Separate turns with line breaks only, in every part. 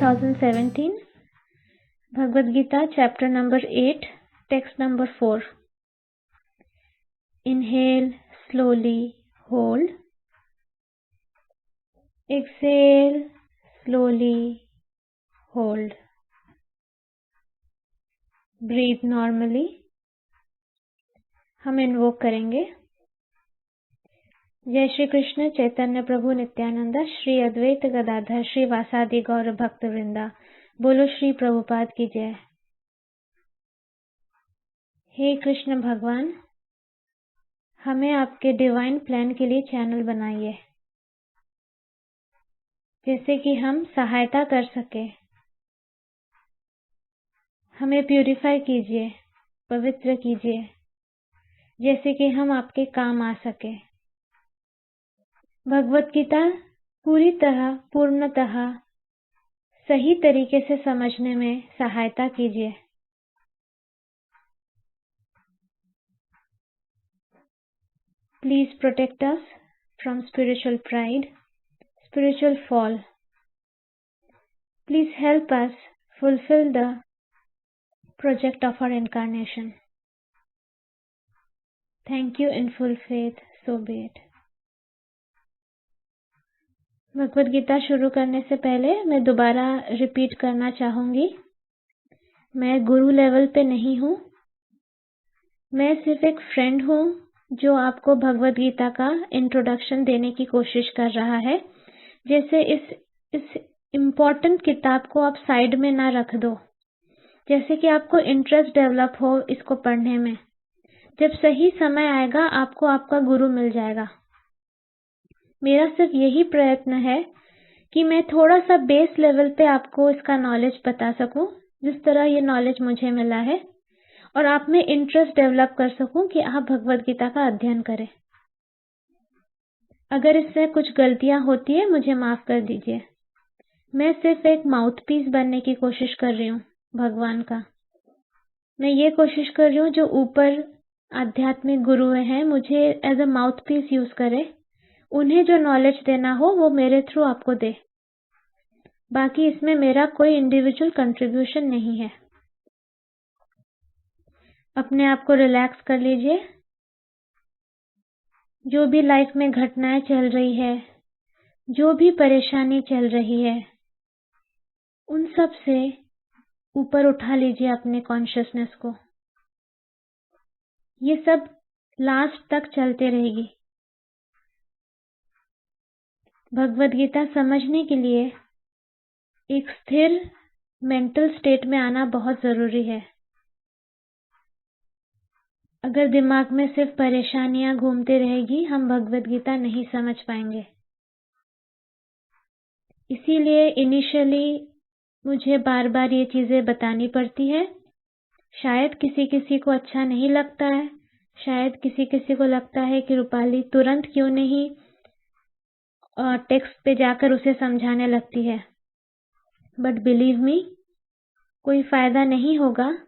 2017, Bhagavad Gita, chapter number 8, text number 4. Inhale, slowly hold. Exhale, slowly hold. Breathe normally. हम invoke करेंगे। जय श्री कृष्ण चैतन्य प्रभु नित्यानंद श्री अद्वैत गदाधर श्री वासादि गौर भक्त वृंदा। बोलो श्री प्रभुपाद की जय। हे कृष्ण भगवान, हमें आपके डिवाइन प्लान के लिए चैनल बनाइए, जैसे कि हम सहायता कर सके। हमें प्यूरिफाई कीजिए, पवित्र कीजिए, जैसे कि हम आपके काम आ सके। भगवत गीता पूरी तरह पूर्णतः सही तरीके से समझने में सहायता कीजिए। Please protect us from spiritual pride, spiritual fall. Please help us fulfill the project of our incarnation. Thank you in full faith, so be it. Bhagavad Gita शुरू करने से पहले मैं दोबारा रिपीट करना चाहूंगी, मैं गुरु लेवल पे नहीं हूँ, मैं सिर्फ एक फ्रेंड हूँ जो आपको भगवद गीता का इंट्रोडक्शन देने की कोशिश कर रहा है। जैसे इस इम्पोर्टेंट किताब को आप साइड में ना रख दो, जैसे कि आपको इंटरेस्ट डेवलप हो इसको पढ़ने में। जब सही समय आएगा आपको आपका गुरु मिल जाएगा। मेरा सिर्फ यही प्रयत्न है कि मैं थोड़ा सा बेस लेवल पे आपको इसका नॉलेज बता सकूं, जिस तरह ये नॉलेज मुझे मिला है, और आप में इंटरेस्ट डेवलप कर सकूं कि आप भगवद गीता का अध्ययन करें। अगर इससे कुछ गलतियां होती है मुझे माफ कर दीजिए। मैं सिर्फ एक माउथ पीस बनने की कोशिश कर रही हूँ भगवान का। मैं ये कोशिश कर रही हूँ जो ऊपर आध्यात्मिक गुरु हैं मुझे as a mouthpiece use करे, उन्हें जो नॉलेज देना हो वो मेरे थ्रू आपको दे। बाकी इसमें मेरा कोई इंडिविजुअल कंट्रीब्यूशन नहीं है। अपने आप को रिलैक्स कर लीजिए। जो भी लाइफ में घटनाएं चल रही है, जो भी परेशानी चल रही है, उन सब से ऊपर उठा लीजिए अपने कॉन्शियसनेस को। ये सब लास्ट तक चलते रहेगी। भगवद गीता समझने के लिए एक स्थिर मेंटल स्टेट में आना बहुत जरूरी है। अगर दिमाग में सिर्फ परेशानियां घूमते रहेगी हम भगवद गीता नहीं समझ पाएंगे। इसीलिए इनिशियली मुझे बार बार ये चीजें बतानी पड़ती है। शायद किसी किसी को अच्छा नहीं लगता है, शायद किसी किसी को लगता है कि रूपाली तुरंत क्यों नहीं टेक्स्ट पे जाकर उसे समझाने लगती है। बट बिलीव मी, कोई फायदा नहीं होगा,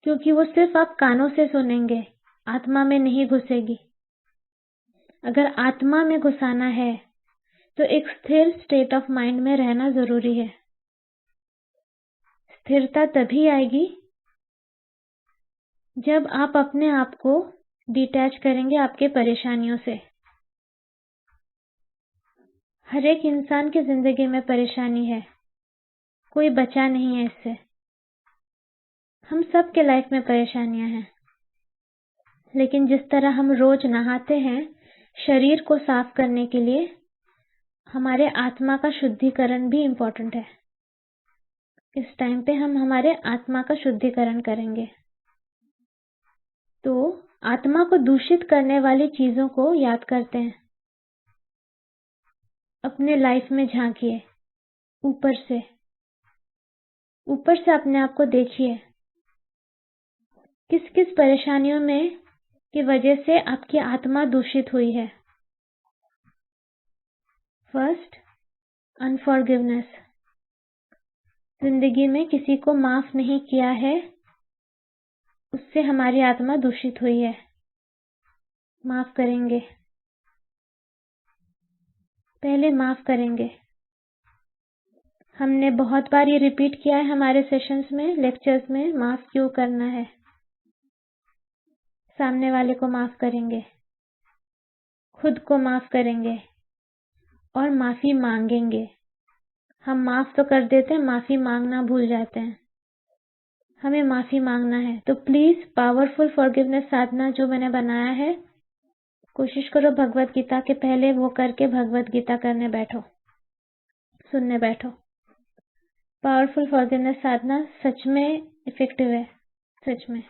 क्योंकि वो सिर्फ आप कानों से सुनेंगे, आत्मा में नहीं घुसेगी। अगर आत्मा में घुसाना है तो एक स्थिर स्टेट ऑफ माइंड में रहना जरूरी है। स्थिरता तभी आएगी जब आप अपने आप को डिटैच करेंगे आपके परेशानियों से। हर एक इंसान की जिंदगी में परेशानी है, कोई बचा नहीं है इससे। हम सब के लाइफ में परेशानियां हैं, लेकिन जिस तरह हम रोज नहाते हैं शरीर को साफ करने के लिए, हमारे आत्मा का शुद्धिकरण भी इम्पोर्टेंट है। इस टाइम पे हम हमारे आत्मा का शुद्धिकरण करेंगे। तो आत्मा को दूषित करने वाली चीजों को याद करते हैं। अपने लाइफ में झांकिए, ऊपर से अपने आप को देखिए। किस किस परेशानियों में की वजह से आपकी आत्मा दूषित हुई है। फर्स्ट, अनफॉरगिवनेस। जिंदगी में किसी को माफ नहीं किया है, उससे हमारी आत्मा दूषित हुई है। माफ करेंगे, पहले माफ करेंगे। हमने बहुत बार ये रिपीट किया है हमारे सेशंस में, लेक्चर्स में। माफ क्यों करना है? सामने वाले को माफ करेंगे, खुद को माफ करेंगे और माफी मांगेंगे। हम माफ तो कर देते हैं, माफी मांगना भूल जाते हैं। हमें माफी मांगना है। तो प्लीज पावरफुल फॉरगिवनेस साधना जो मैंने बनाया है, कोशिश करो भगवत गीता के पहले वो करके भगवत गीता करने बैठो, सुनने बैठो। पावरफुल फॉरगिवनेस साधना सच में इफेक्टिव है, सच में।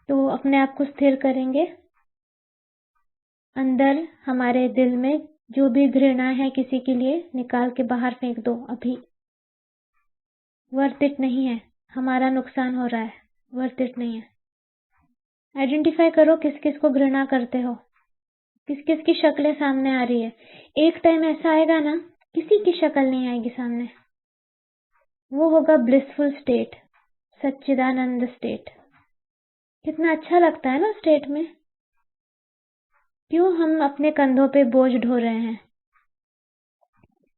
तो अपने आप को स्थिर करेंगे। अंदर हमारे दिल में जो भी घृणा है किसी के लिए, निकाल के बाहर फेंक दो अभी। वर्थ इट नहीं है, हमारा नुकसान हो रहा है, वर्थ इट नहीं है। आइडेंटिफाई करो किस किस को घृणा करते हो, किस किस की शक्लें सामने आ रही है। एक टाइम ऐसा आएगा ना, किसी की शक्ल नहीं आएगी सामने। वो होगा ब्लिसफुल स्टेट, सच्चिदानंद स्टेट। कितना अच्छा लगता है ना स्टेट में। क्यों हम अपने कंधों पे बोझ ढो रहे हैं?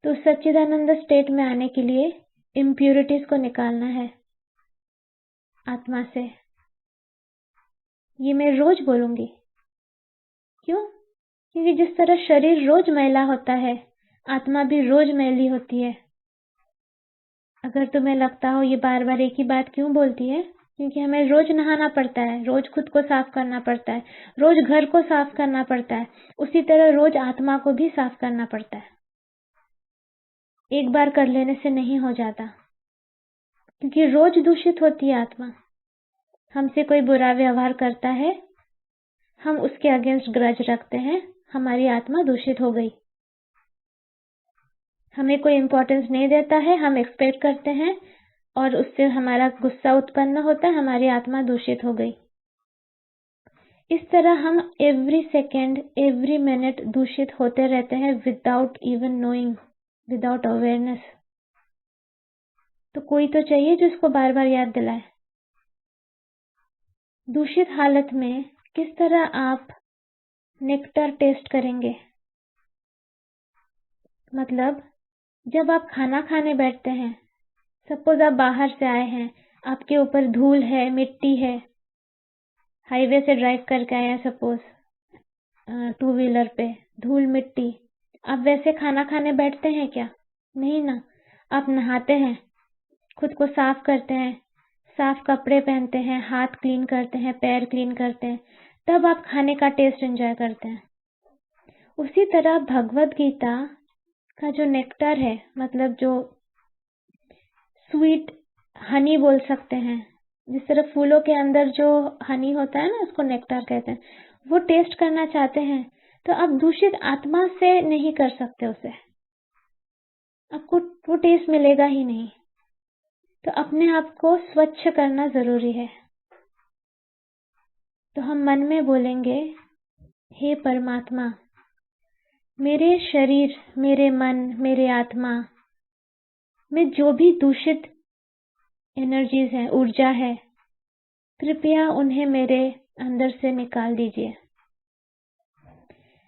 तो सच्चिदानंद स्टेट में आने के लिए इम्प्यूरिटीज को निकालना है आत्मा से। ये मैं रोज बोलूंगी। क्यों? क्योंकि जिस तरह शरीर रोज मैला होता है, आत्मा भी रोज मैली होती है। अगर तुम्हें लगता हो ये बार बार एक ही बात क्यों बोलती है, क्योंकि हमें रोज नहाना पड़ता है, रोज खुद को साफ करना पड़ता है, रोज घर को साफ करना पड़ता है। उसी तरह रोज आत्मा को भी साफ करना पड़ता है। एक बार कर लेने से नहीं हो जाता, क्योंकि रोज दूषित होती है आत्मा। हमसे कोई बुरा व्यवहार करता है, हम उसके अगेंस्ट ग्रज रखते हैं, हमारी आत्मा दूषित हो गई। हमें कोई इंपॉर्टेंस नहीं देता है, हम एक्सपेक्ट करते हैं और उससे हमारा गुस्सा उत्पन्न होता है, हमारी आत्मा दूषित हो गई। इस तरह हम एवरी सेकेंड, एवरी मिनट दूषित होते रहते हैं without even knowing, without awareness. तो कोई तो चाहिए जो इसको बार बार याद दिलाए। दूषित हालत में किस तरह आप नेक्टर टेस्ट करेंगे? मतलब जब आप खाना खाने बैठते हैं, सपोज आप बाहर से आए हैं, आपके ऊपर धूल है, मिट्टी है, हाईवे से ड्राइव करके आए हैं सपोज, टू व्हीलर पे धूल मिट्टी, आप वैसे खाना खाने बैठते हैं क्या? नहीं ना। आप नहाते हैं, खुद को साफ करते हैं, साफ कपड़े पहनते हैं, हाथ क्लीन करते हैं, पैर क्लीन करते हैं, तब आप खाने का टेस्ट एंजॉय करते हैं। उसी तरह भगवत गीता का जो नेक्टर है, मतलब जो स्वीट हनी बोल सकते हैं, जिस तरह फूलों के अंदर जो हनी होता है ना, उसको नेक्टर कहते हैं, वो टेस्ट करना चाहते हैं, तो आप दूषित आत्मा से नहीं कर सकते उसे, आपको वो टेस्ट मिलेगा ही नहीं। तो अपने आप को स्वच्छ करना जरूरी है। तो हम मन में बोलेंगे, हे परमात्मा, मेरे शरीर, मेरे मन, मेरे आत्मा में जो भी दूषित एनर्जीज है, ऊर्जा है, कृपया उन्हें मेरे अंदर से निकाल दीजिए।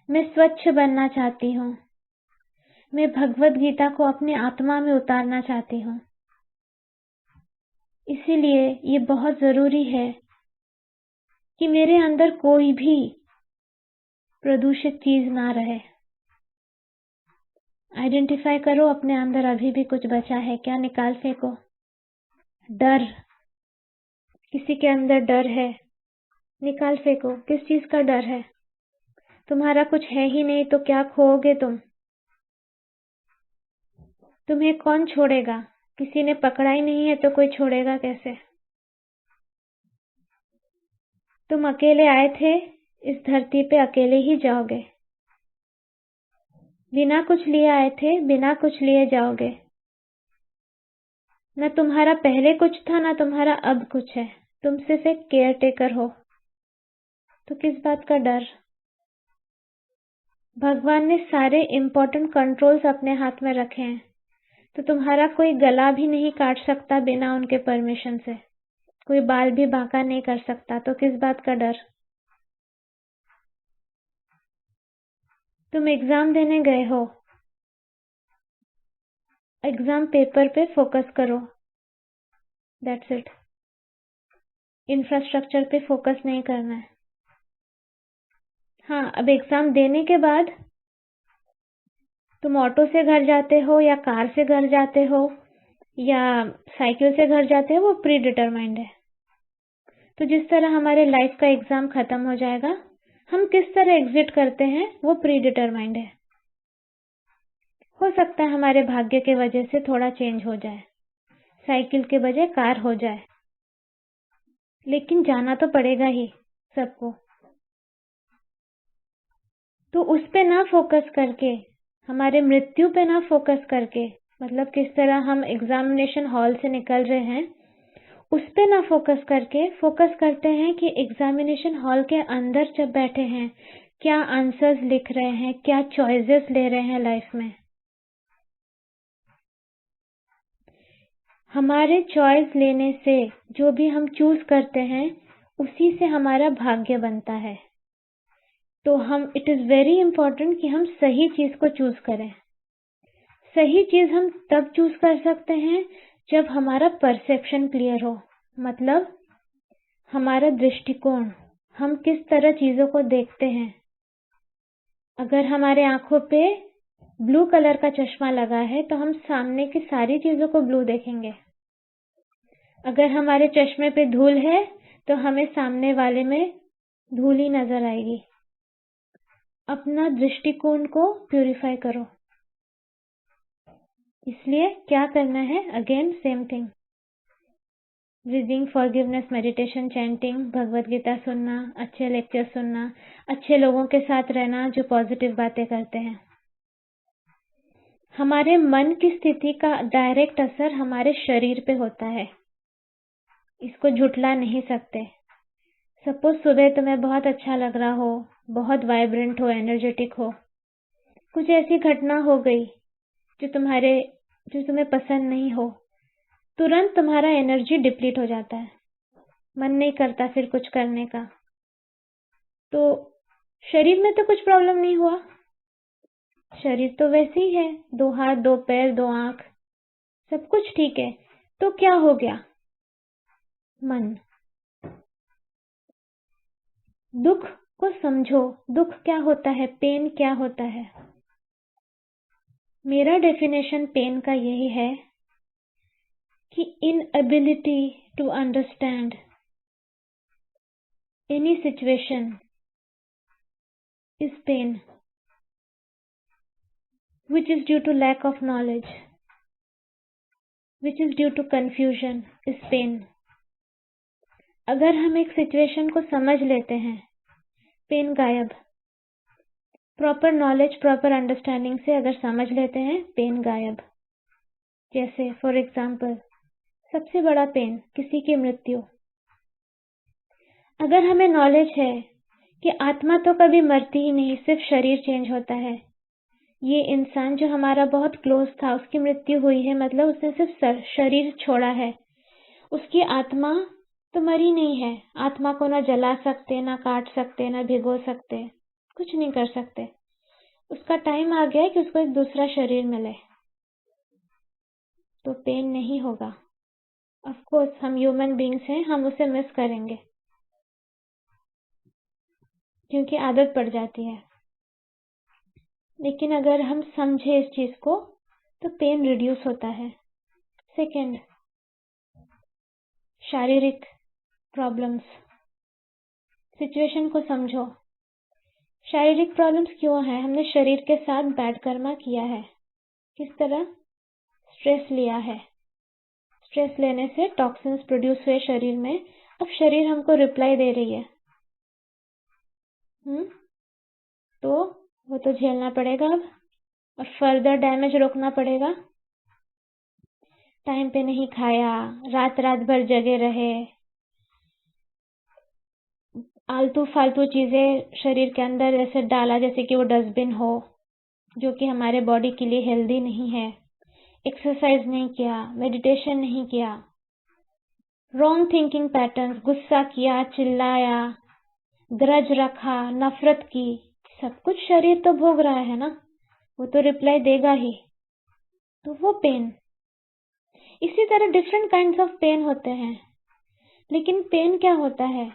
मैं स्वच्छ बनना चाहती हूँ। मैं भगवत गीता को अपनी आत्मा में उतारना चाहती हूँ। इसीलिए ये बहुत जरूरी है कि मेरे अंदर कोई भी प्रदूषित चीज ना रहे। आइडेंटिफाई करो अपने अंदर अभी भी कुछ बचा है क्या, निकाल फेंको। डर, किसी के अंदर डर है, निकाल फेंको। किस चीज का डर है? तुम्हारा कुछ है ही नहीं तो क्या खोओगे तुम? तुम्हें कौन छोड़ेगा? किसी ने पकड़ा ही नहीं है तो कोई छोड़ेगा कैसे? तुम अकेले आए थे, इस धरती पे अकेले ही जाओगे। बिना कुछ लिए आए थे, बिना कुछ लिए जाओगे। न तुम्हारा पहले कुछ था, ना तुम्हारा अब कुछ है। तुम सिर्फ एक केयर टेकर हो। तो किस बात का डर? भगवान ने सारे इम्पोर्टेंट कंट्रोल्स अपने हाथ में रखे हैं, तो तुम्हारा कोई गला भी नहीं काट सकता बिना उनके परमिशन से, कोई बाल भी बांका नहीं कर सकता। तो किस बात का डर? तुम एग्जाम देने गए हो, एग्जाम पेपर पे फोकस करो, दैट्स इट। इंफ्रास्ट्रक्चर पे फोकस नहीं करना है। हाँ, अब एग्जाम देने के बाद तुम ऑटो से घर जाते हो या कार से घर जाते हो या साइकिल से घर जाते हो, वो प्री डिटरमाइंड है। तो जिस तरह हमारे लाइफ का एग्जाम खत्म हो जाएगा, हम किस तरह एग्जिट करते हैं वो प्री डिटरमाइंड है। हो सकता है हमारे भाग्य के वजह से थोड़ा चेंज हो जाए, साइकिल के बजाय कार हो जाए, लेकिन जाना तो पड़ेगा ही सबको। तो उस पे ना फोकस करके, हमारे मृत्यु पे ना फोकस करके, मतलब किस तरह हम एग्जामिनेशन हॉल से निकल रहे हैं, उस पे ना फोकस करके फोकस करते हैं कि एग्जामिनेशन हॉल के अंदर जब बैठे हैं, क्या आंसर्स लिख रहे हैं, क्या चॉइसेस ले रहे हैं लाइफ में। हमारे चॉइस लेने से, जो भी हम चूज करते हैं, उसी से हमारा भाग्य बनता है। तो इट इज वेरी इंपॉर्टेंट कि हम सही चीज को चूज करें। सही चीज हम तब चूज कर सकते हैं जब हमारा परसेप्शन क्लियर हो, मतलब हमारा दृष्टिकोण, हम किस तरह चीजों को देखते हैं। अगर हमारे आंखों पे ब्लू कलर का चश्मा लगा है तो हम सामने की सारी चीजों को ब्लू देखेंगे। अगर हमारे चश्मे पे धूल है तो हमें सामने वाले में धूल ही नजर आएगी। अपना दृष्टिकोण को प्यूरिफाई करो। इसलिए क्या करना है, again same thing, breathing, forgiveness, meditation, chanting, Bhagavad Gita सुनना, अच्छे लेक्चर सुनना, अच्छे लोगों के साथ रहना जो पॉजिटिव बातें करते हैं। हमारे मन की स्थिति का डायरेक्ट असर हमारे शरीर पे होता है, इसको झुठला नहीं सकते। सपोज सुबह तुम्हें बहुत अच्छा लग रहा हो, बहुत वाइब्रेंट हो, एनर्जेटिक हो, कुछ ऐसी घटना हो गई जो तुम्हें पसंद नहीं हो, तुरंत तुम्हारा एनर्जी डिप्लीट हो जाता है, मन नहीं करता फिर कुछ करने का। तो शरीर में तो कुछ प्रॉब्लम नहीं हुआ, शरीर तो वैसे ही है, 2 हाथ, 2 पैर, 2 आंख, सब कुछ ठीक है। तो क्या हो गया, मन। दुख को समझो, दुख क्या होता है, पेन क्या होता है। मेरा डेफिनेशन पेन का यही है कि inability to understand any situation is pain, which is due to lack of knowledge, which is due to confusion is pain. अगर हम एक सिचुएशन को समझ लेते हैं, पेन गायब। प्रॉपर नॉलेज, प्रॉपर अंडरस्टैंडिंग से अगर समझ लेते हैं, पेन गायब। जैसे फॉर एग्जाम्पल, सबसे बड़ा पेन किसी की मृत्यु। अगर हमें नॉलेज है कि आत्मा तो कभी मरती ही नहीं, सिर्फ शरीर चेंज होता है, ये इंसान जो हमारा बहुत क्लोज था उसकी मृत्यु हुई है, मतलब उसने सिर्फ शरीर छोड़ा है, उसकी आत्मा तो मरी नहीं है। आत्मा को ना जला सकते, ना काट सकते, ना भिगो सकते, कुछ नहीं कर सकते। उसका टाइम आ गया है कि उसको एक दूसरा शरीर मिले, तो पेन नहीं होगा। ऑफ कोर्स हम ह्यूमन बीइंग्स हैं, हम उसे मिस करेंगे क्योंकि आदत पड़ जाती है, लेकिन अगर हम समझे इस चीज को तो पेन रिड्यूस होता है। सेकेंड, शारीरिक प्रॉब्लम्स, सिचुएशन को समझो। शारीरिक प्रॉब्लम्स क्यों है, हमने शरीर के साथ बैड कर्मा किया है। किस तरह, स्ट्रेस लिया है, स्ट्रेस लेने से टॉक्सिन्स प्रोड्यूस हुए शरीर में, अब शरीर हमको रिप्लाई दे रही है। तो वो तो झेलना पड़ेगा अब, और फर्दर डैमेज रोकना पड़ेगा। टाइम पे नहीं खाया, रात रात भर जगे रहे, आलतू फालतू चीजें शरीर के अंदर ऐसे डाला जैसे कि वो डस्टबिन हो, जो कि हमारे बॉडी के लिए हेल्दी नहीं है। एक्सरसाइज नहीं किया, मेडिटेशन नहीं किया, रॉन्ग थिंकिंग पैटर्न्स, गुस्सा किया, चिल्लाया, ग्रज रखा, नफरत की, सब कुछ शरीर तो भोग रहा है ना, वो तो रिप्लाई देगा ही। तो वो पेन, इसी तरह डिफरेंट काइंड्स ऑफ पेन होते हैं। लेकिन पेन क्या होता है?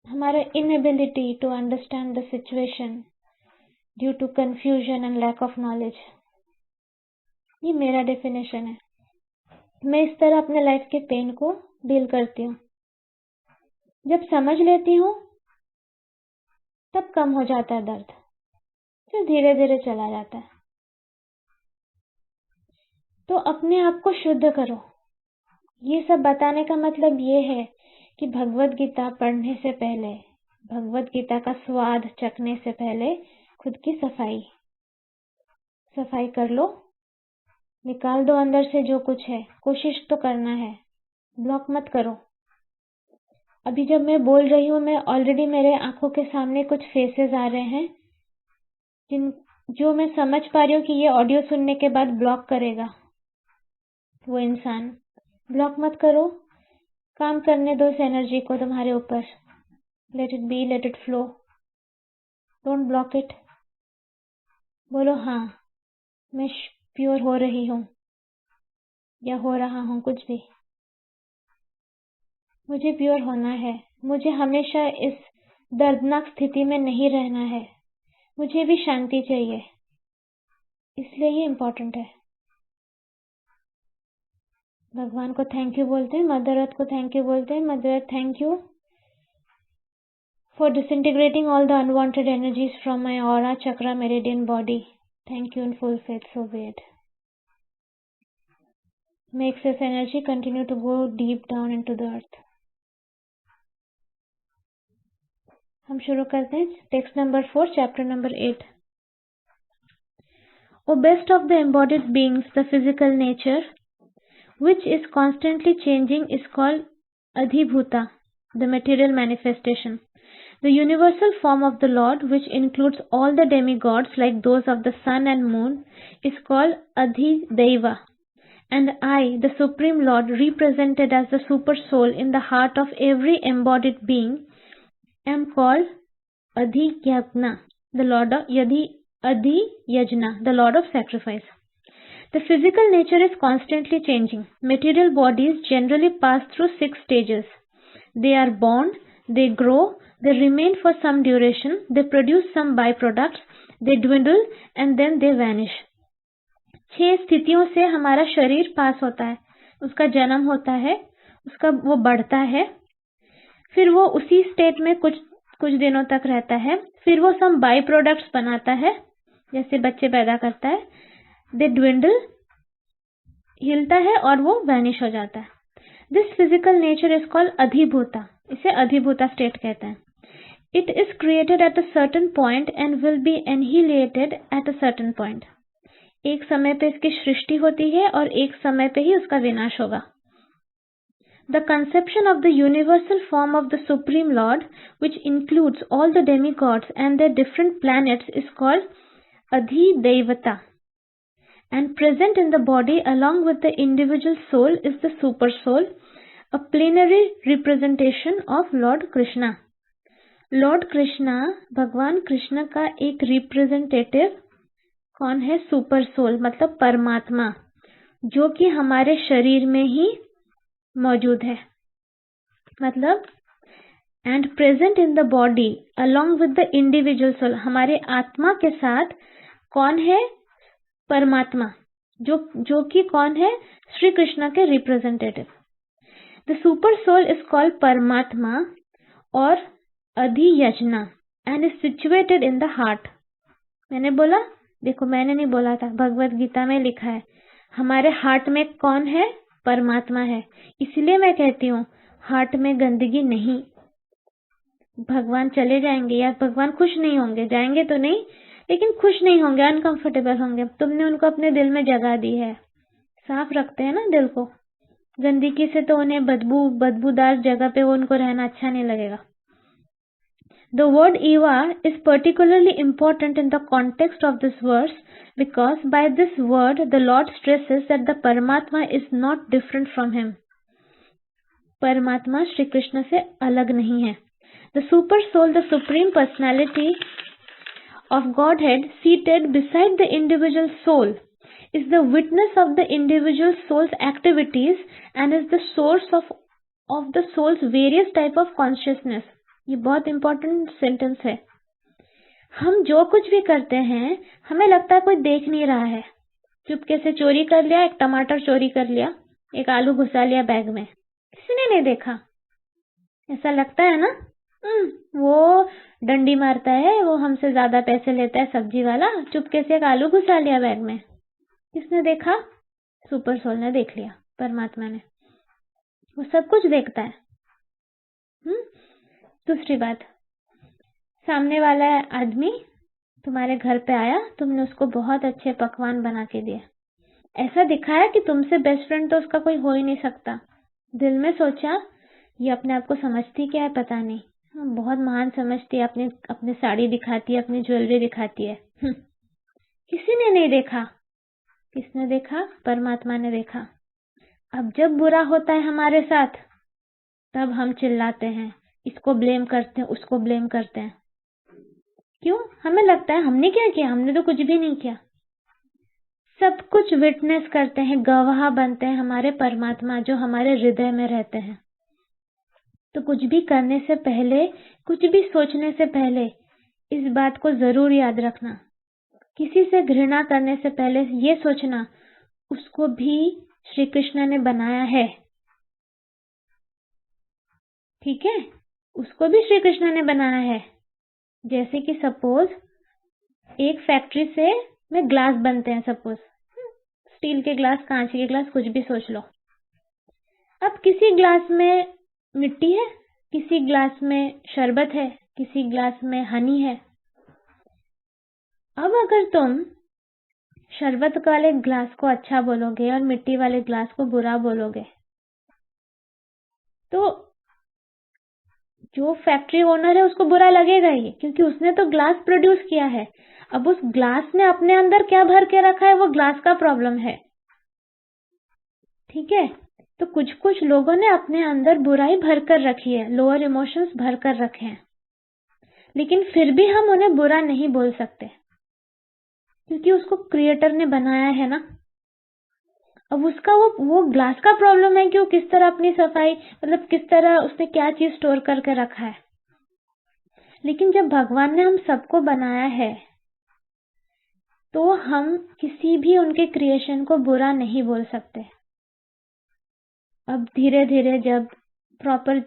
हमारा inability to understand the situation due to confusion and lack of knowledge. ये मेरा डेफिनेशन है। मैं इस तरह अपने लाइफ के पेन को डील करती हूँ। जब समझ लेती हूँ तब कम हो जाता है दर्द, फिर धीरे धीरे चला जाता है। तो अपने आप को शुद्ध करो। ये सब बताने का मतलब ये है कि भगवत गीता पढ़ने से पहले, भगवत गीता का स्वाद चखने से पहले खुद की सफाई कर लो। निकाल दो अंदर से जो कुछ है। कोशिश तो करना है, ब्लॉक मत करो। अभी जब मैं बोल रही हूँ, मैं ऑलरेडी मेरे आंखों के सामने कुछ फेसेस आ रहे हैं जो मैं समझ पा रही हूँ कि ये ऑडियो सुनने के बाद ब्लॉक करेगा वो इंसान। ब्लॉक मत करो, काम करने दो इस एनर्जी को तुम्हारे ऊपर। Let it be, let it flow, don't block it. बोलो हाँ, मैं प्योर हो रही हूँ या हो रहा हूँ, कुछ भी। मुझे प्योर होना है। मुझे हमेशा इस दर्दनाक स्थिति में नहीं रहना है। मुझे भी शांति चाहिए, इसलिए ये इम्पोर्टेंट है। भगवान को थैंक यू बोलते हैं, मदर अर्थ को थैंक यू बोलते हैं। Mother earth, thank you for disintegrating all the unwanted energies from my aura, chakra, meridian, body. Thank you in full faith, so be it. Makes this energy continue to go deep down into the earth. हम शुरू करते हैं text number 4, chapter number 8. O best of the embodied beings, the physical nature, which is constantly changing, is called Adhibhuta, the material manifestation. The universal form of the Lord, which includes all the demigods like those of the sun and moon, is called Adhideva. And I, the Supreme Lord, represented as the Super Soul in the heart of every embodied being, am called Adhiyajna, the Lord of Adhiyajna, the Lord of Sacrifice. The physical nature is constantly changing. Material bodies generally pass through 6 stages. They are born, they grow, they remain for some duration, they produce some byproducts, they dwindle and then they vanish. 6 स्थितियों से हमारा शरीर पास होता है। उसका जन्म होता है, वो बढ़ता है, फिर वो उसी स्टेट में कुछ दिनों तक रहता है, फिर वो सम बाई प्रोडक्ट्स बनाता है, जैसे बच्चे पैदा करता है, दे ड्विंडल, हिलता है और वो वैनिश हो जाता है। This physical nature is called अधिभूता, इसे अधिभूता स्टेट कहते हैं। It is created at a certain point and will be annihilated at a certain point. एक समय पे इसकी सृष्टि होती है और एक समय पे ही उसका विनाश होगा। The conception of the universal form of the Supreme Lord, which includes all the demigods and their different planets, is called Adhidevata. And present in the body along with the individual soul is the Super Soul, a plenary representation of Lord Krishna. Lord Krishna, भगवान कृष्ण का एक representative कौन है? Super soul, मतलब परमात्मा, जो कि हमारे शरीर में ही मौजूद है। मतलब and present in the body along with the individual soul, हमारे आत्मा के साथ कौन है? परमात्मा, जो कि कौन है? श्री कृष्ण के representative. The super soul is called परमात्मा और अधियजना and is situated in the heart. मैंने बोला, देखो मैंने नहीं बोला था, भगवत गीता में लिखा है। हमारे हार्ट में कौन है? परमात्मा है। इसलिए मैं कहती हूँ हार्ट में गंदगी नहीं। भगवान चले जाएंगे या भगवान खुश नहीं होंगे, जाएंगे तो नहीं लेकिन खुश नहीं होंगे, अनकंफर्टेबल होंगे। तुमने उनको अपने दिल में जगह दी है। साफ रखते हैं ना दिल को, गंदगी से तो उन्हें बदबूदार जगह पे उनको रहना अच्छा नहीं लगेगा। The word Eva is particularly important in the context of this verse because by this word the Lord stresses that the Paramatma is not different from him. परमात्मा श्री कृष्ण से अलग नहीं है। The super soul, the supreme personality of Godhead seated beside the individual soul is the witness of the individual soul's activities and is the source of the soul's various type of consciousness. ये बहुत important sentence है। हम जो कुछ भी करते हैं हमें लगता है कोई देख नहीं रहा है। चुपके से चोरी कर लिया, एक टमाटर चोरी कर लिया, एक आलू घुसा लिया बैग में, किसी ने नहीं देखा, ऐसा लगता है ना। वो डंडी मारता है, वो हमसे ज्यादा पैसे लेता है सब्जी वाला, चुपके से एक आलू घुसा लिया बैग में, किसने देखा? सुपर सोल ने देख लिया, परमात्मा ने। वो सब कुछ देखता है। दूसरी बात, सामने वाला आदमी तुम्हारे घर पे आया, तुमने उसको बहुत अच्छे पकवान बना के दिए, ऐसा दिखाया कि तुमसे बेस्ट फ्रेंड तो उसका कोई हो ही नहीं सकता। दिल में सोचा ये अपने आप को समझती क्या है पता नहीं, बहुत महान समझती है, अपनी साड़ी दिखाती है, अपनी ज्वेलरी दिखाती है। किसी ने नहीं देखा। किसने देखा? परमात्मा ने देखा। अब जब बुरा होता है हमारे साथ तब हम चिल्लाते हैं, इसको ब्लेम करते हैं, उसको ब्लेम करते हैं। क्यों? हमें लगता है हमने क्या किया, हमने तो कुछ भी नहीं किया। सब कुछ विटनेस करते हैं, गवाह बनते हैं हमारे परमात्मा जो हमारे हृदय में रहते हैं। तो कुछ भी करने से पहले, कुछ भी सोचने से पहले इस बात को जरूर याद रखना। किसी से घृणा करने से पहले ये सोचना उसको भी श्री कृष्ण ने बनाया है। ठीक है, उसको भी श्री कृष्ण ने बनाया है। जैसे कि सपोज एक फैक्ट्री से में ग्लास बनते हैं, सपोज स्टील के ग्लास, कांच के ग्लास, कुछ भी सोच लो। अब किसी ग्लास में मिट्टी है, किसी ग्लास में शरबत है, किसी ग्लास में हनी है। अब अगर तुम शरबत वाले ग्लास को अच्छा बोलोगे और मिट्टी वाले ग्लास को बुरा बोलोगे तो जो फैक्ट्री ओनर है उसको बुरा लगेगा ही, क्योंकि उसने तो ग्लास प्रोड्यूस किया है। अब उस ग्लास ने अपने अंदर क्या भर के रखा है वो ग्लास का प्रॉब्लम है। ठीक है, तो कुछ कुछ लोगों ने अपने अंदर बुराई भर कर रखी है, लोअर इमोशंस भर कर रखे हैं, लेकिन फिर भी हम उन्हें बुरा नहीं बोल सकते क्योंकि उसको क्रिएटर ने बनाया है ना। अब उसका वो ग्लास का प्रॉब्लम है कि वो किस तरह अपनी सफाई, मतलब किस तरह उसने क्या चीज स्टोर करके रखा है। लेकिन जब भगवान ने हम सबको बनाया है तो हम किसी भी उनके क्रिएशन को बुरा नहीं बोल सकते। अब धीरे धीरे जब प्रॉपर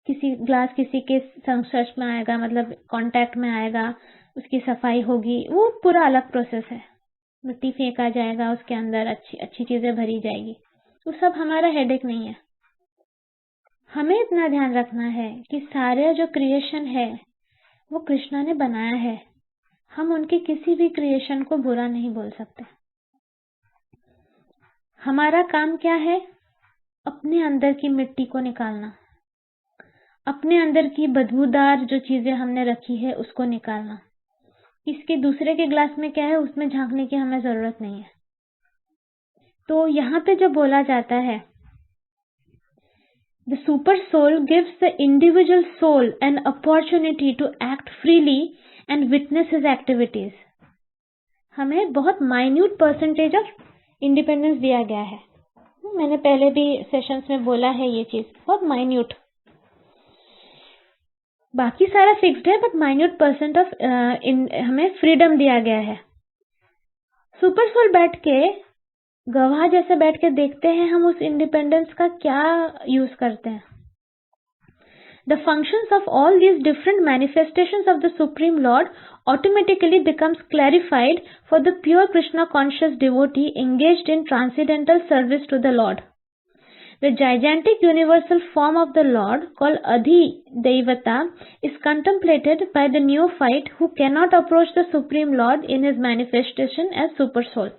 किसी ग्लास किसी के संस्पर्श में आएगा, मतलब कांटेक्ट में आएगा, उसकी सफाई होगी, वो पूरा अलग प्रोसेस है। मिट्टी फेंका जाएगा, उसके अंदर अच्छी अच्छी चीजें भरी जाएगी, वो सब हमारा हेडेक नहीं है। हमें इतना ध्यान रखना है कि सारे जो क्रिएशन है वो कृष्णा ने बनाया है, हम उनके किसी भी क्रिएशन को बुरा नहीं बोल सकते। हमारा काम क्या है? अपने अंदर की मिट्टी को निकालना, अपने अंदर की बदबूदार जो चीजें हमने रखी है उसको निकालना। इसके दूसरे के ग्लास में क्या है उसमें झांकने की हमें जरूरत नहीं है। तो यहाँ पे जो बोला जाता है, the super soul gives the individual soul an opportunity to act freely and witness his activities. हमें बहुत माइन्यूट परसेंटेज ऑफ इंडिपेंडेंस दिया गया है। मैंने पहले भी सेशंस में बोला है ये चीज, बहुत माइन्यूट। बाकी सारा फिक्स्ड है बट माइन्यूट परसेंट ऑफ हमें फ्रीडम दिया गया है। सुपर सोल बैठ के गवाह जैसे बैठ के देखते हैं हम उस इंडिपेंडेंस का क्या यूज करते हैं। The functions of all these different manifestations of the Supreme Lord automatically becomes clarified for the pure Krishna conscious devotee engaged in transcendental service to the Lord. The gigantic universal form of the Lord, called Adhidevata, is contemplated by the neophyte who cannot approach the Supreme Lord in his manifestation as Super Soul.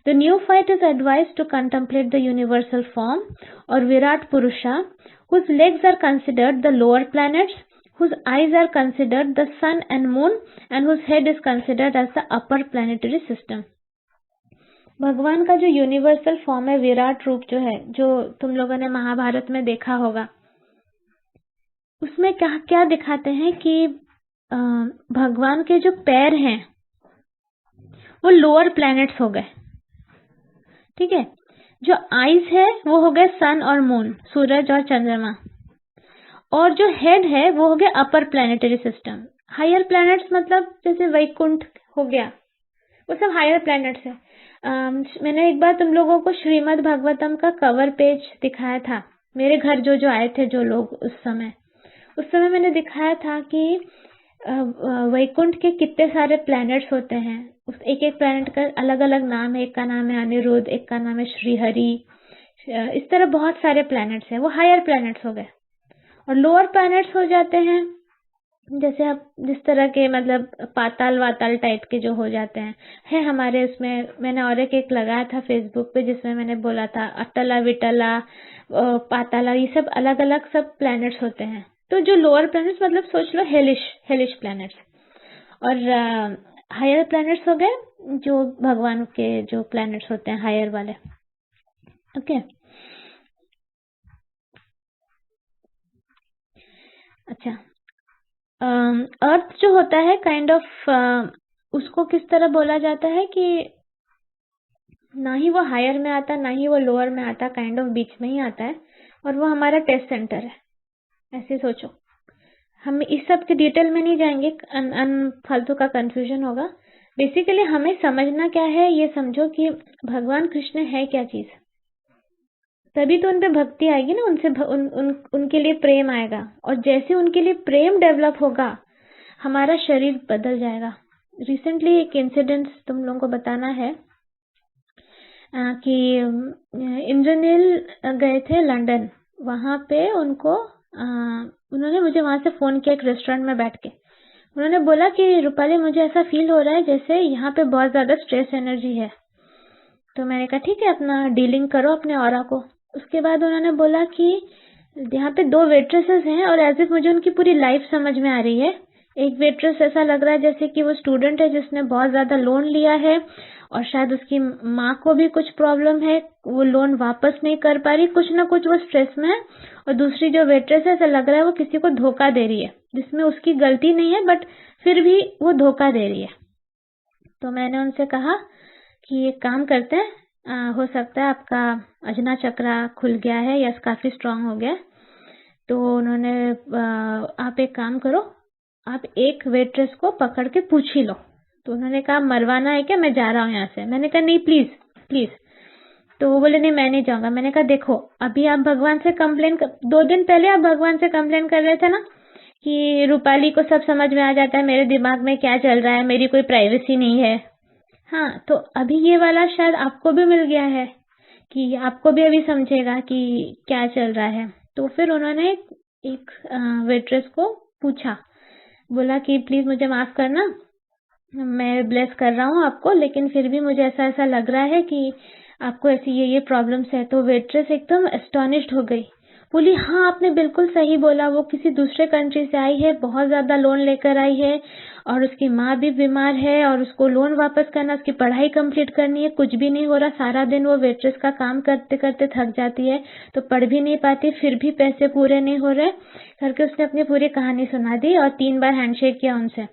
The neophyte is advised to contemplate the universal form or Virat Purusha, whose legs are considered the lower planets, whose eyes are considered the sun and moon, and whose head is considered as the upper planetary system. भगवान का जो universal form है, विराट रूप जो है, जो तुम लोगों ने महाभारत में देखा होगा, उसमें क्या क्या दिखाते हैं कि भगवान के जो पैर हैं वो लोअर प्लैनेट्स हो गए, ठीक है। जो आईज है वो हो गए सन और मून, सूरज और चंद्रमा, और जो हेड है वो हो गया अपर प्लैनेटरी सिस्टम। हायर प्लैनेट्स मतलब जैसे वैकुंठ हो गया, वो सब हायर प्लैनेट्स है। मैंने एक बार तुम लोगों को श्रीमद् भागवतम का कवर पेज दिखाया था, मेरे घर जो जो आए थे जो लोग उस समय मैंने दिखाया था कि वैकुंठ के कितने सारे प्लैनेट्स होते हैं। उस एक एक प्लैनेट का अलग अलग नाम है, एक का नाम है अनिरुद्ध, एक का नाम है श्रीहरि, इस तरह बहुत सारे प्लैनेट्स हैं। वो हायर प्लैनेट्स हो गए। और लोअर प्लैनेट्स हो जाते हैं जैसे अब जिस तरह के मतलब पाताल वाताल टाइप के जो हो जाते हैं, है हमारे उसमें। मैंने और एक लगाया था फेसबुक पे जिसमें मैंने बोला था अटला विटला पाताला, ये सब अलग अलग सब प्लैनेट्स होते हैं। तो जो लोअर प्लैनेट्स मतलब सोच लो हेलिश प्लैनेट्स, और हायर प्लैनेट्स हो गए जो भगवान के जो प्लैनेट्स होते हैं हायर वाले। ओके, अच्छा। अर्थ जो होता है काइंड ऑफ उसको किस तरह बोला जाता है कि ना ही वो हायर में आता ना ही वो लोअर में आता, काइंड ऑफ बीच में ही आता है, और वो हमारा टेस्ट सेंटर है, ऐसे सोचो। हम इस सब के डिटेल में नहीं जाएंगे, फालतू का कंफ्यूजन होगा। बेसिकली हमें समझना क्या है, ये समझो कि भगवान कृष्ण है क्या चीज, तभी तो उन पे भक्ति आएगी ना, उनके लिए प्रेम आएगा, और जैसे उनके लिए प्रेम डेवलप होगा हमारा शरीर बदल जाएगा। रिसेंटली एक इंसिडेंट तुम लोगों को बताना है कि इंद्रनील गए थे लंदन, वहां पे उन्होंने मुझे वहां से फोन किया एक रेस्टोरेंट में बैठ के। उन्होंने बोला कि रूपाली मुझे ऐसा फील हो रहा है जैसे यहाँ पे बहुत ज्यादा स्ट्रेस एनर्जी है। तो मैंने कहा ठीक है, अपना डीलिंग करो अपने ऑरा को। उसके बाद उन्होंने बोला कि यहाँ पे 2 वेट्रेसेस हैं और एज इफ मुझे उनकी पूरी लाइफ समझ में आ रही है। एक वेट्रेस ऐसा लग रहा है जैसे कि वो स्टूडेंट है जिसने बहुत ज्यादा लोन लिया है और शायद उसकी माँ को भी कुछ प्रॉब्लम है, वो लोन वापस नहीं कर पा रही, कुछ ना कुछ वो स्ट्रेस में है। और दूसरी जो वेट्रेस है ऐसा लग रहा है वो किसी को धोखा दे रही है, जिसमें उसकी गलती नहीं है बट फिर भी वो धोखा दे रही है। तो मैंने उनसे कहा कि एक काम करते हैं, हो सकता है आपका अजना चक्रा खुल गया है या काफी स्ट्रांग हो गया है। तो उन्होंने आप एक काम करो, आप एक वेट्रेस को पकड़ के पूछ ही लो। तो उन्होंने कहा मरवाना है क्या, मैं जा रहा हूँ यहाँ से। मैंने कहा नहीं प्लीज प्लीज। तो वो बोले नहीं मैं नहीं जाऊंगा। मैंने कहा देखो अभी आप भगवान से कंप्लेन 2 दिन पहले आप भगवान से कंप्लेन कर रहे थे ना कि रूपाली को सब समझ में आ जाता है मेरे दिमाग में क्या चल रहा है, मेरी कोई प्राइवेसी नहीं है। हाँ, तो अभी ये वाला शायद आपको भी मिल गया है कि आपको भी अभी समझेगा कि क्या चल रहा है। तो फिर उन्होंने एक वेट्रेस को पूछा, बोला कि प्लीज मुझे माफ करना, मैं ब्लेस कर रहा हूँ आपको, लेकिन फिर भी मुझे ऐसा ऐसा लग रहा है कि आपको ऐसी ये प्रॉब्लम्स है। तो वेट्रेस एकदम एस्टोनिश्ड हो गई, बोली हाँ आपने बिल्कुल सही बोला, वो किसी दूसरे कंट्री से आई है, बहुत ज्यादा लोन लेकर आई है और उसकी माँ भी बीमार है और उसको लोन वापस करना, उसकी पढ़ाई कंप्लीट करनी है, कुछ भी नहीं हो रहा। सारा दिन वो वेट्रेस का काम करते करते थक जाती है तो पढ़ भी नहीं पाती, फिर भी पैसे पूरे नहीं हो रहे करके उसने अपनी पूरी कहानी सुना दी और 3 बार हैंडशेक किया उनसे।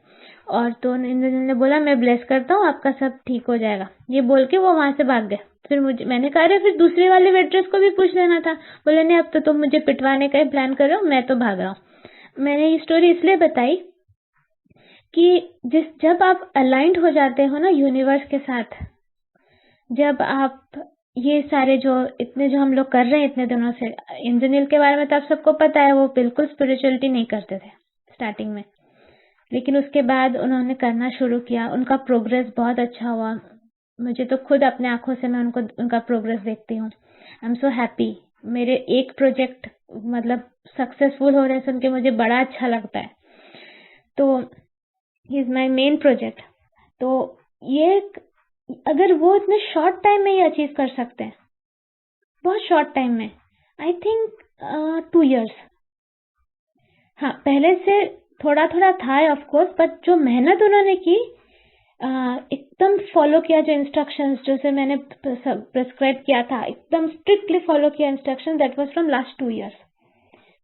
और तो इंद्रजीत ने बोला मैं ब्लेस करता हूँ आपका सब ठीक हो जाएगा, ये बोल के वो वहां से भाग गए। फिर मैंने कहा अरे फिर दूसरी वाली वेट्रेस को भी पूछ लेना था। बोले नहीं अब तो तुम मुझे पिटवाने का ही प्लान कर रहे हो, मैं तो भाग रहा हूँ। मैंने ये स्टोरी इसलिए बताई कि जब आप अलाइंड हो जाते हो ना यूनिवर्स के साथ, जब आप ये सारे जो हम लोग कर रहे हैं इतने दिनों से, इंद्रनील के बारे में तो आप सबको पता है, वो बिल्कुल स्पिरिचुअलिटी नहीं करते थे स्टार्टिंग में, लेकिन उसके बाद उन्होंने करना शुरू किया, उनका प्रोग्रेस बहुत अच्छा हुआ। मुझे तो खुद अपने आंखों से मैं उनका प्रोग्रेस देखती हूँ। I am so happy. मेरे एक प्रोजेक्ट मतलब सक्सेसफुल हो रहे सुन के मुझे बड़ा अच्छा लगता है। तो he is my main project. तो ये अगर वो इतने शॉर्ट टाइम में ये अचीव कर सकते हैं, बहुत शॉर्ट टाइम में, आई थिंक 2 years। हाँ पहले से थोड़ा थोड़ा था ऑफ कोर्स, बट जो मेहनत उन्होंने की, एकदम फॉलो किया जो इंस्ट्रक्शंस जो से मैंने प्रेस्क्राइब किया था, एकदम स्ट्रिक्टली फॉलो किया instruction, that was from last 2 years।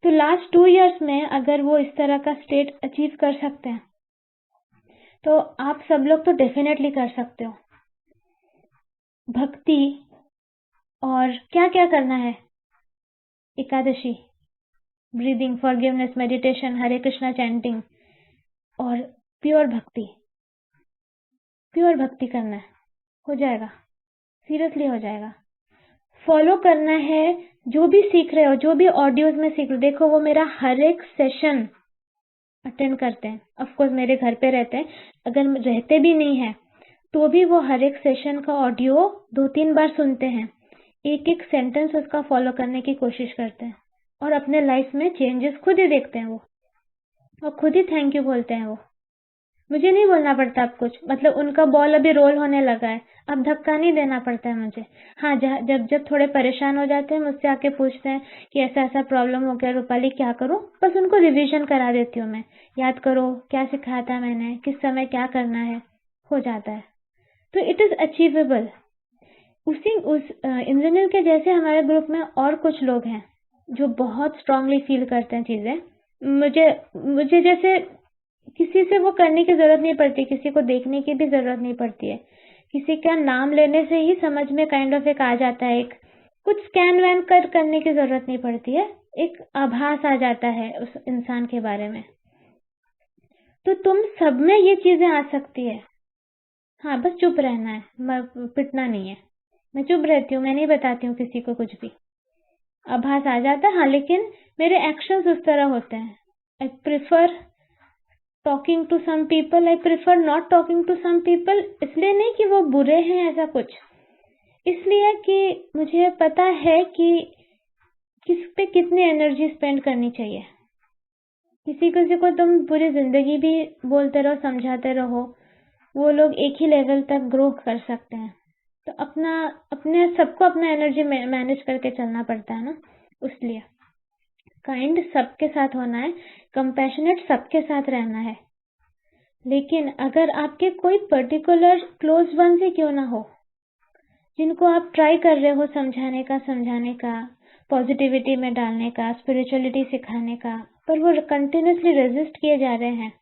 तो लास्ट 2 years में अगर वो इस तरह का स्टेट अचीव कर सकते हैं तो आप सब लोग तो डेफिनेटली कर सकते हो। भक्ति और क्या क्या करना है? एकादशी, ब्रीदिंग, फॉरगिवनेस, मेडिटेशन, हरे कृष्णा चैंटिंग और प्योर भक्ति करना है। हो जाएगा, सीरियसली हो जाएगा। फॉलो करना है जो भी सीख रहे हो, जो भी ऑडियोज में सीख रहे हो। देखो, वो मेरा हर एक सेशन अटेंड करते हैं। ऑफ कोर्स मेरे घर पे रहते हैं, अगर रहते भी नहीं है तो भी वो हर एक सेशन का ऑडियो 2-3 बार सुनते हैं, एक एक सेंटेंस उसका फॉलो करने की कोशिश करते हैं और अपने लाइफ में चेंजेस खुद ही देखते हैं वो, और खुद ही थैंक यू बोलते हैं वो। मुझे नहीं बोलना पड़ता अब कुछ, मतलब उनका बॉल अभी रोल होने लगा है, अब धक्का नहीं देना पड़ता है मुझे। हाँ, जब जब थोड़े परेशान हो जाते हैं मुझसे आके पूछते हैं कि ऐसा ऐसा प्रॉब्लम हो गया रूपाली, क्या करूं, बस उनको रिवीजन करा देती हूँ मैं, याद करो क्या सिखाया था मैंने, किस समय क्या करना है, हो जाता है। तो इट इज अचीवेबल। उस इंद्रनील के जैसे हमारे ग्रुप में और कुछ लोग हैं जो बहुत स्ट्रांगली फील करते हैं चीजें। मुझे जैसे किसी से वो करने की जरूरत नहीं पड़ती, किसी को देखने की भी जरूरत नहीं पड़ती है, किसी का नाम लेने से ही समझ में काइंड ऑफ एक आ जाता है, एक कुछ स्कैन वैन करने की जरूरत नहीं पड़ती है, एक आभास आ जाता है उस इंसान के बारे में। तो तुम सब में ये चीजें आ सकती है। हाँ, बस चुप रहना है, पिटना नहीं है। मैं चुप रहती हूँ, मैं नहीं बताती हूँ किसी को कुछ भी। आभास आ जाता है, हाँ, लेकिन मेरे एक्शंस उस तरह होते हैं। I prefer talking to some people, I prefer not talking to some people. इसलिए नहीं कि वो बुरे हैं ऐसा कुछ, इसलिए कि मुझे पता है कि किस पे कितनी एनर्जी स्पेंड करनी चाहिए। किसी किसी को तुम पूरी जिंदगी भी बोलते रहो, समझाते रहो, वो लोग एक ही लेवल तक ग्रो कर सकते हैं। तो अपने सबको अपना एनर्जी मैनेज करके चलना पड़ता है ना, इसलिए काइंड सबके साथ होना है, कंपैशनेट सबके साथ रहना है। लेकिन अगर आपके कोई पर्टिकुलर क्लोज वन से क्यों ना हो, जिनको आप ट्राई कर रहे हो समझाने का, पॉजिटिविटी में डालने का, स्पिरिचुअलिटी सिखाने का, पर वो कंटिन्यूसली रेजिस्ट किए जा रहे हैं,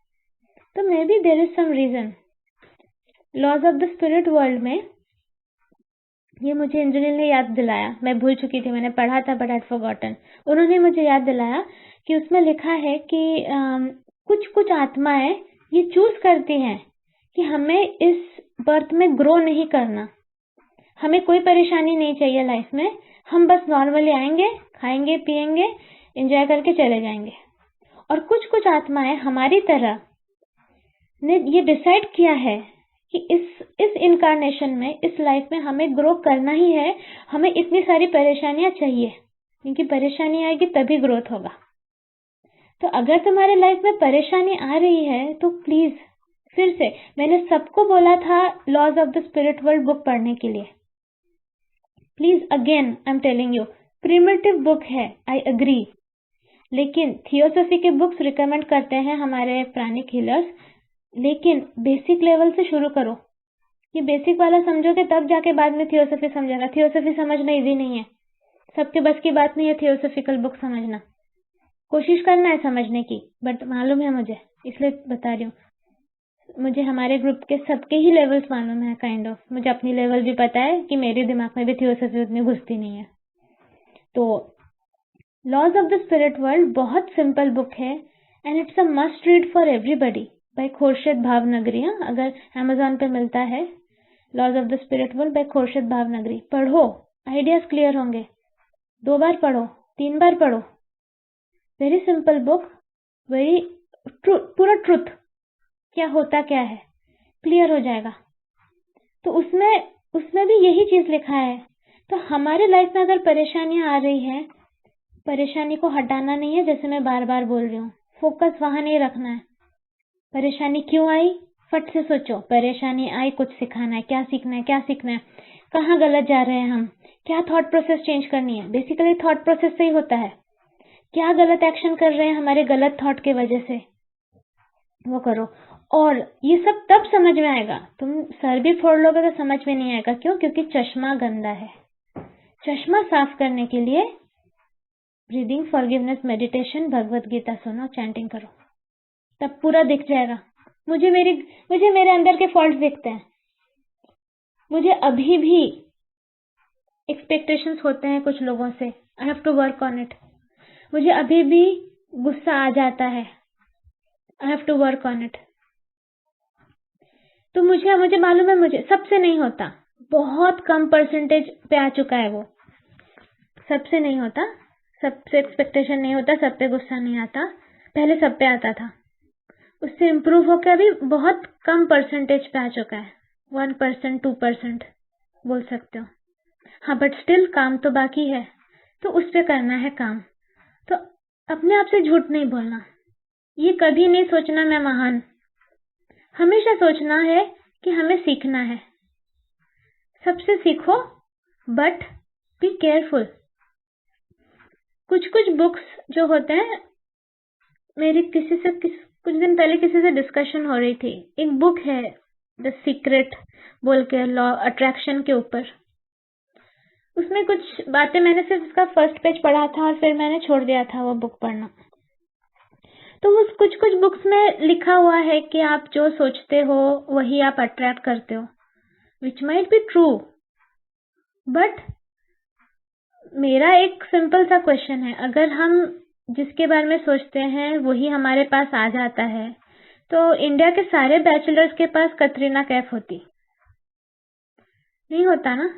तो maybe there is some reason. Laws of the spirit world में ये मुझे इंद्रनील ने याद दिलाया, मैं भूल चुकी थी, मैंने पढ़ा था बट आई हैड फॉरगॉटन। उन्होंने मुझे याद दिलाया कि उसमें लिखा है कि कुछ कुछ आत्माएं ये चूज करती हैं कि हमें इस बर्थ में ग्रो नहीं करना, हमें कोई परेशानी नहीं चाहिए लाइफ में, हम बस नॉर्मली आएंगे, खाएंगे, पिएंगे, एंजॉय करके चले जाएंगे। और कुछ कुछ आत्माएं हमारी तरह ने ये डिसाइड किया है कि इस इनकारनेशन में, इस लाइफ में हमें ग्रो करना ही है, हमें इतनी सारी परेशानियां चाहिए, क्योंकि परेशानी आएगी तभी ग्रोथ होगा। तो अगर तुम्हारे लाइफ में परेशानी आ रही है तो प्लीज, फिर से मैंने सबको बोला था laws of the spirit world book पढ़ने के लिए। Please again I am telling you, primitive book है, आई अग्री, लेकिन थियोसॉफी के बुक्स रिकमेंड करते हैं हमारे प्राणिक हीलर्स, लेकिन बेसिक लेवल से शुरू करो। ये बेसिक वाला समझोगे तब जाके बाद में थियोसॉफी समझेगा। थियोसॉफी समझना इजी नहीं है, सबके बस की बात नहीं है थियोसॉफिकल बुक समझना। कोशिश करना है समझने की, बट मालूम है मुझे, इसलिए बता रही हूँ। मुझे हमारे ग्रुप के सबके ही लेवल्स मालूम है, काइंड ऑफ मुझे अपनी लेवल भी पता है कि मेरे दिमाग में भी थियोसॉफी उतनी घुसती नहीं है। तो laws of the spirit world बहुत सिंपल बुक है and it's a must read for everybody by Khorshed Bhavnagri. अगर अमेज़न पे मिलता है, laws of the spirit world by Khorshed Bhavnagri, पढ़ो, आइडियाज क्लियर होंगे। 2 बार पढ़ो, 3 बार पढ़ो, वेरी सिंपल बुक, वेरी पूरा ट्रुथ, क्या होता क्या है क्लियर हो जाएगा। तो उसमें भी यही चीज लिखा है। तो हमारे लाइफ में अगर परेशानियां आ रही है, परेशानी को हटाना नहीं है, जैसे मैं बार बार बोल रही हूँ, फोकस वहां नहीं रखना है। परेशानी क्यों आई, फट से सोचो, परेशानी आई, कुछ सिखाना है, क्या सीखना है, कहाँ गलत जा रहे हैं हम, क्या थॉट प्रोसेस चेंज करनी है। बेसिकली थॉट प्रोसेस से ही होता है, क्या गलत एक्शन कर रहे हैं हमारे गलत थॉट की वजह से, वो करो। और ये सब तब समझ में आएगा, तुम सर भी फोड़ लोगे तो समझ में नहीं आएगा। क्यों? क्योंकि चश्मा गंदा है। चश्मा साफ करने के लिए breathing, forgiveness, meditation, Bhagavad Gita सुनो, चैंटिंग करो, तब पूरा दिख जाएगा। मुझे मेरे अंदर के फॉल्ट दिखते हैं। मुझे अभी भी एक्सपेक्टेशंस होते हैं कुछ लोगों से। I have to work on it. मुझे अभी भी गुस्सा आ जाता है। I have to work on it. तो मुझे मालूम है, मुझे सबसे नहीं होता, बहुत कम परसेंटेज पे आ चुका है वो। सबसे नहीं होता, सबसे एक्सपेक्टेशन नहीं होता, सब पे गुस्सा नहीं आता। पहले सब पे आता था, उससे इम्प्रूव होकर अभी बहुत कम परसेंटेज पे आ चुका है। 1%, 2% बोल सकते हो। हाँ, बट स्टिल काम तो बाकी है, तो उस पे करना है काम। तो अपने आप से झूठ नहीं बोलना। ये कभी नहीं सोचना मैं महान। हमेशा सोचना है कि हमें सीखना है। सबसे सीखो, बट बी केयरफुल। कुछ बुक्स जो होते हैं, मेरी कुछ दिन पहले किसी से डिस्कशन हो रही थी। एक बुक है द सीक्रेट बोल के, लॉ अट्रैक्शन के ऊपर। उसमें कुछ बातें मैंने सिर्फ उसका फर्स्ट पेज पढ़ा था और फिर मैंने छोड़ दिया था वो बुक पढ़ना। तो उस कुछ बुक्स में लिखा हुआ है कि आप जो सोचते हो वही आप अट्रैक्ट करते हो, which might be true. But मेरा एक सिंपल सा क्वेश्चन है, अगर हम जिसके बारे में सोचते हैं वही हमारे पास आ जाता है, तो इंडिया के सारे बैचलर्स के पास कटरीना कैफ होती? नहीं होता ना।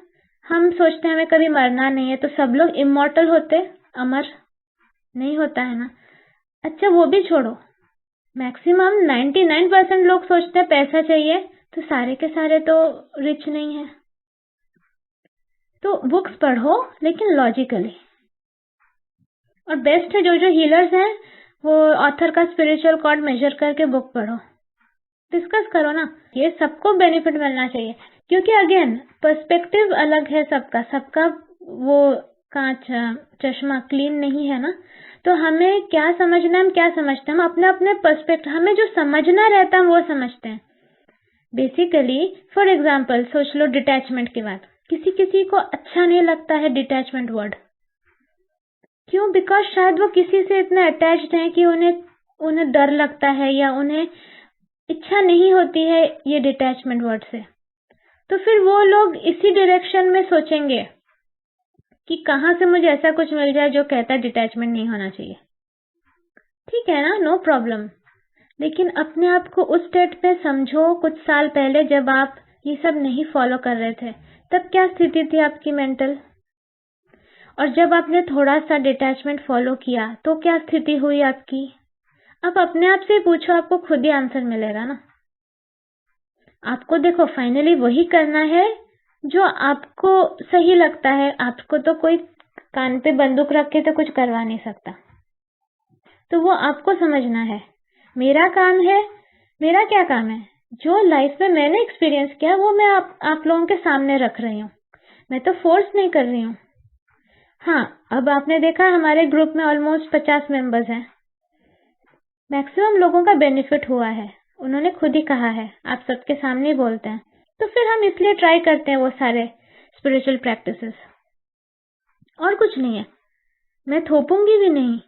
हम सोचते हैं हमें कभी मरना नहीं है, तो सब लोग इमॉर्टल होते, अमर नहीं होता है ना। अच्छा, वो भी छोड़ो, मैक्सिमम 99% लोग सोचते हैं पैसा चाहिए, तो सारे के सारे तो रिच नहीं है। तो बुक्स पढ़ो, लेकिन लॉजिकली। और बेस्ट है जो हीलर्स हैं, वो ऑथर का स्पिरिचुअल कॉर्ड मेजर करके बुक पढ़ो, डिस्कस करो ना। ये सबको बेनिफिट मिलना चाहिए, क्योंकि अगेन पर्सपेक्टिव अलग है सबका वो कांच चश्मा क्लीन नहीं है ना। तो हमें क्या समझना है, हम क्या समझते हैं, हम अपने अपने पर्सपेक्टिव, हमें जो समझना रहता है वो समझते हैं। बेसिकली फॉर एग्जाम्पल सोच लो डिटैचमेंट की बात। किसी को अच्छा नहीं लगता है डिटैचमेंट वर्ड। क्यों? बिकॉज शायद वो किसी से इतना अटैच्ड हैं कि उन्हें डर लगता है, या उन्हें इच्छा नहीं होती है ये डिटैचमेंट वर्ड से। तो फिर वो लोग इसी डायरेक्शन में सोचेंगे कि कहाँ से मुझे ऐसा कुछ मिल जाए जो कहता है डिटैचमेंट नहीं होना चाहिए। ठीक है ना, नो प्रॉब्लम। लेकिन अपने आप को उस स्टेट पे समझो, कुछ साल पहले जब आप ये सब नहीं फॉलो कर रहे थे, तब क्या स्थिति थी आपकी मेंटल। और जब आपने थोड़ा सा डिटैचमेंट फॉलो किया तो क्या स्थिति हुई आपकी। आप अपने आप से पूछो, आपको खुद ही आंसर मिलेगा ना। आपको देखो, फाइनली वही करना है जो आपको सही लगता है। आपको तो कोई कान पे बंदूक रख के तो कुछ करवा नहीं सकता, तो वो आपको समझना है। मेरा क्या काम है, जो लाइफ में मैंने एक्सपीरियंस किया वो मैं आप लोगों के सामने रख रही हूँ। मैं तो फोर्स नहीं कर रही हूँ। हाँ, अब आपने देखा हमारे ग्रुप में ऑलमोस्ट 50 मेंबर्स हैं। मैक्सिमम लोगों का बेनिफिट हुआ है, उन्होंने खुद ही कहा है, आप सबके सामने ही बोलते हैं। तो फिर हम इसलिए ट्राई करते हैं वो सारे स्पिरिचुअल प्रैक्टिसेस, और कुछ नहीं है। मैं थोपूंगी भी नहीं।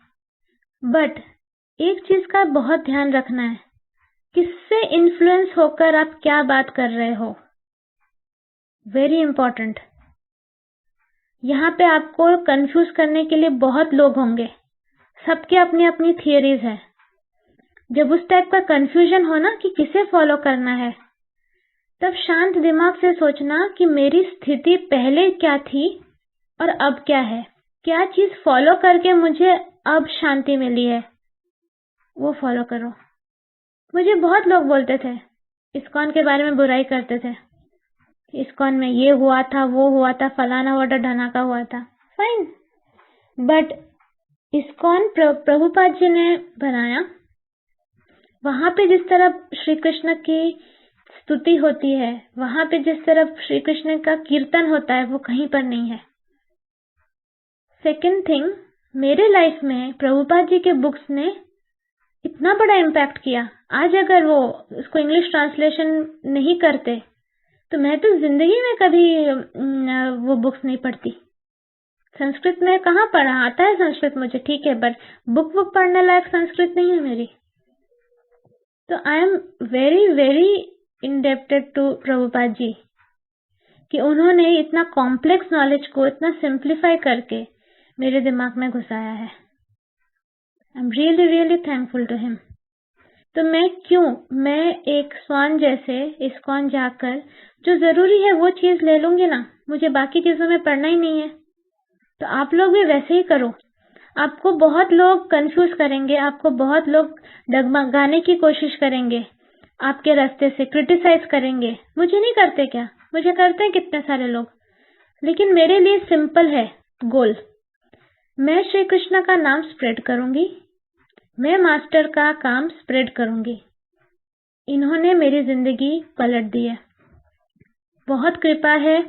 बट एक चीज का बहुत ध्यान रखना है, किससे इन्फ्लुएंस होकर आप क्या बात कर रहे हो। Very important. यहाँ पे आपको कंफ्यूज करने के लिए बहुत लोग होंगे, सबके अपनी अपनी थियरीज है। जब उस टाइप का कंफ्यूजन हो ना कि किसे फॉलो करना है, तब शांत दिमाग से सोचना कि मेरी स्थिति पहले क्या थी और अब क्या है, क्या चीज फॉलो करके मुझे अब शांति मिली है, वो फॉलो करो। मुझे बहुत लोग बोलते थे, इस्कॉन के बारे में बुराई करते थे, इस्कॉन में ये हुआ था, वो हुआ था, फलाना हुआ था, ढनाका हुआ था। Fine, but ISKCON Prabhupada ji ने बनाया, वहां पे जिस तरह श्री कृष्ण की स्तुति होती है, वहां पे जिस तरह श्री कृष्ण का कीर्तन होता है, वो कहीं पर नहीं है। सेकंड थिंग, मेरे लाइफ में प्रभुपाद जी के बुक्स ने इतना बड़ा इम्पैक्ट किया। आज अगर वो उसको इंग्लिश ट्रांसलेशन नहीं करते, तो मैं तो जिंदगी में कभी वो बुक्स नहीं पढ़ती। संस्कृत में कहाँ पढ़ा, आता है संस्कृत मुझे, ठीक है, बट बुक पढ़ने लायक संस्कृत नहीं है मेरी। तो I am very very indebted to Prabhupada ji कि उन्होंने इतना कॉम्प्लेक्स नॉलेज को इतना सिंप्लीफाई करके मेरे दिमाग में घुसाया है। I am really really thankful to him. तो मैं एक स्वान जैसे इस्कॉन जाकर जो जरूरी है वो चीज ले लूंगी ना, मुझे बाकी चीजों में पढ़ना ही नहीं है। तो आप लोग भी वैसे ही करो। आपको बहुत लोग कंफ्यूज करेंगे, आपको बहुत लोग डगमगाने की कोशिश करेंगे, आपके रास्ते से क्रिटिसाइज करेंगे। मुझे नहीं करते क्या? मुझे करते हैं कितने सारे लोग, लेकिन मेरे लिए सिंपल है गोल। मैं श्री कृष्ण का नाम स्प्रेड करूंगी, मैं मास्टर का काम स्प्रेड करूंगी। इन्होंने मेरी जिंदगी पलट दी है। बहुत कृपा है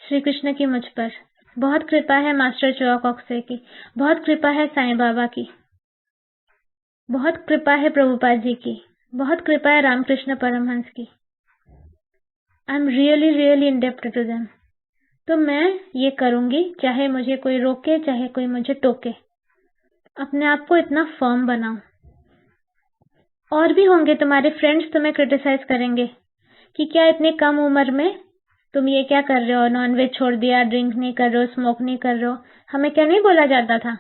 श्री कृष्ण की मुझ पर, बहुत कृपा है मास्टर चिराग की, बहुत कृपा है साईं बाबा की, बहुत कृपा है प्रभुपाद जी की, बहुत कृपा है रामकृष्ण परमहंस की। I am really really indebted to them. तो मैं ये करूंगी, चाहे मुझे कोई रोके, चाहे कोई मुझे टोके। अपने आप को इतना फर्म बनाओ। और भी होंगे तुम्हारे फ्रेंड्स तुम्हें क्रिटिसाइज करेंगे कि क्या इतनी कम उम्र में तुम ये क्या कर रहे हो, नॉनवेज छोड़ दिया, ड्रिंक नहीं कर रहे हो, स्मोक नहीं कर रहे हो। हमें क्या नहीं बोला जाता था?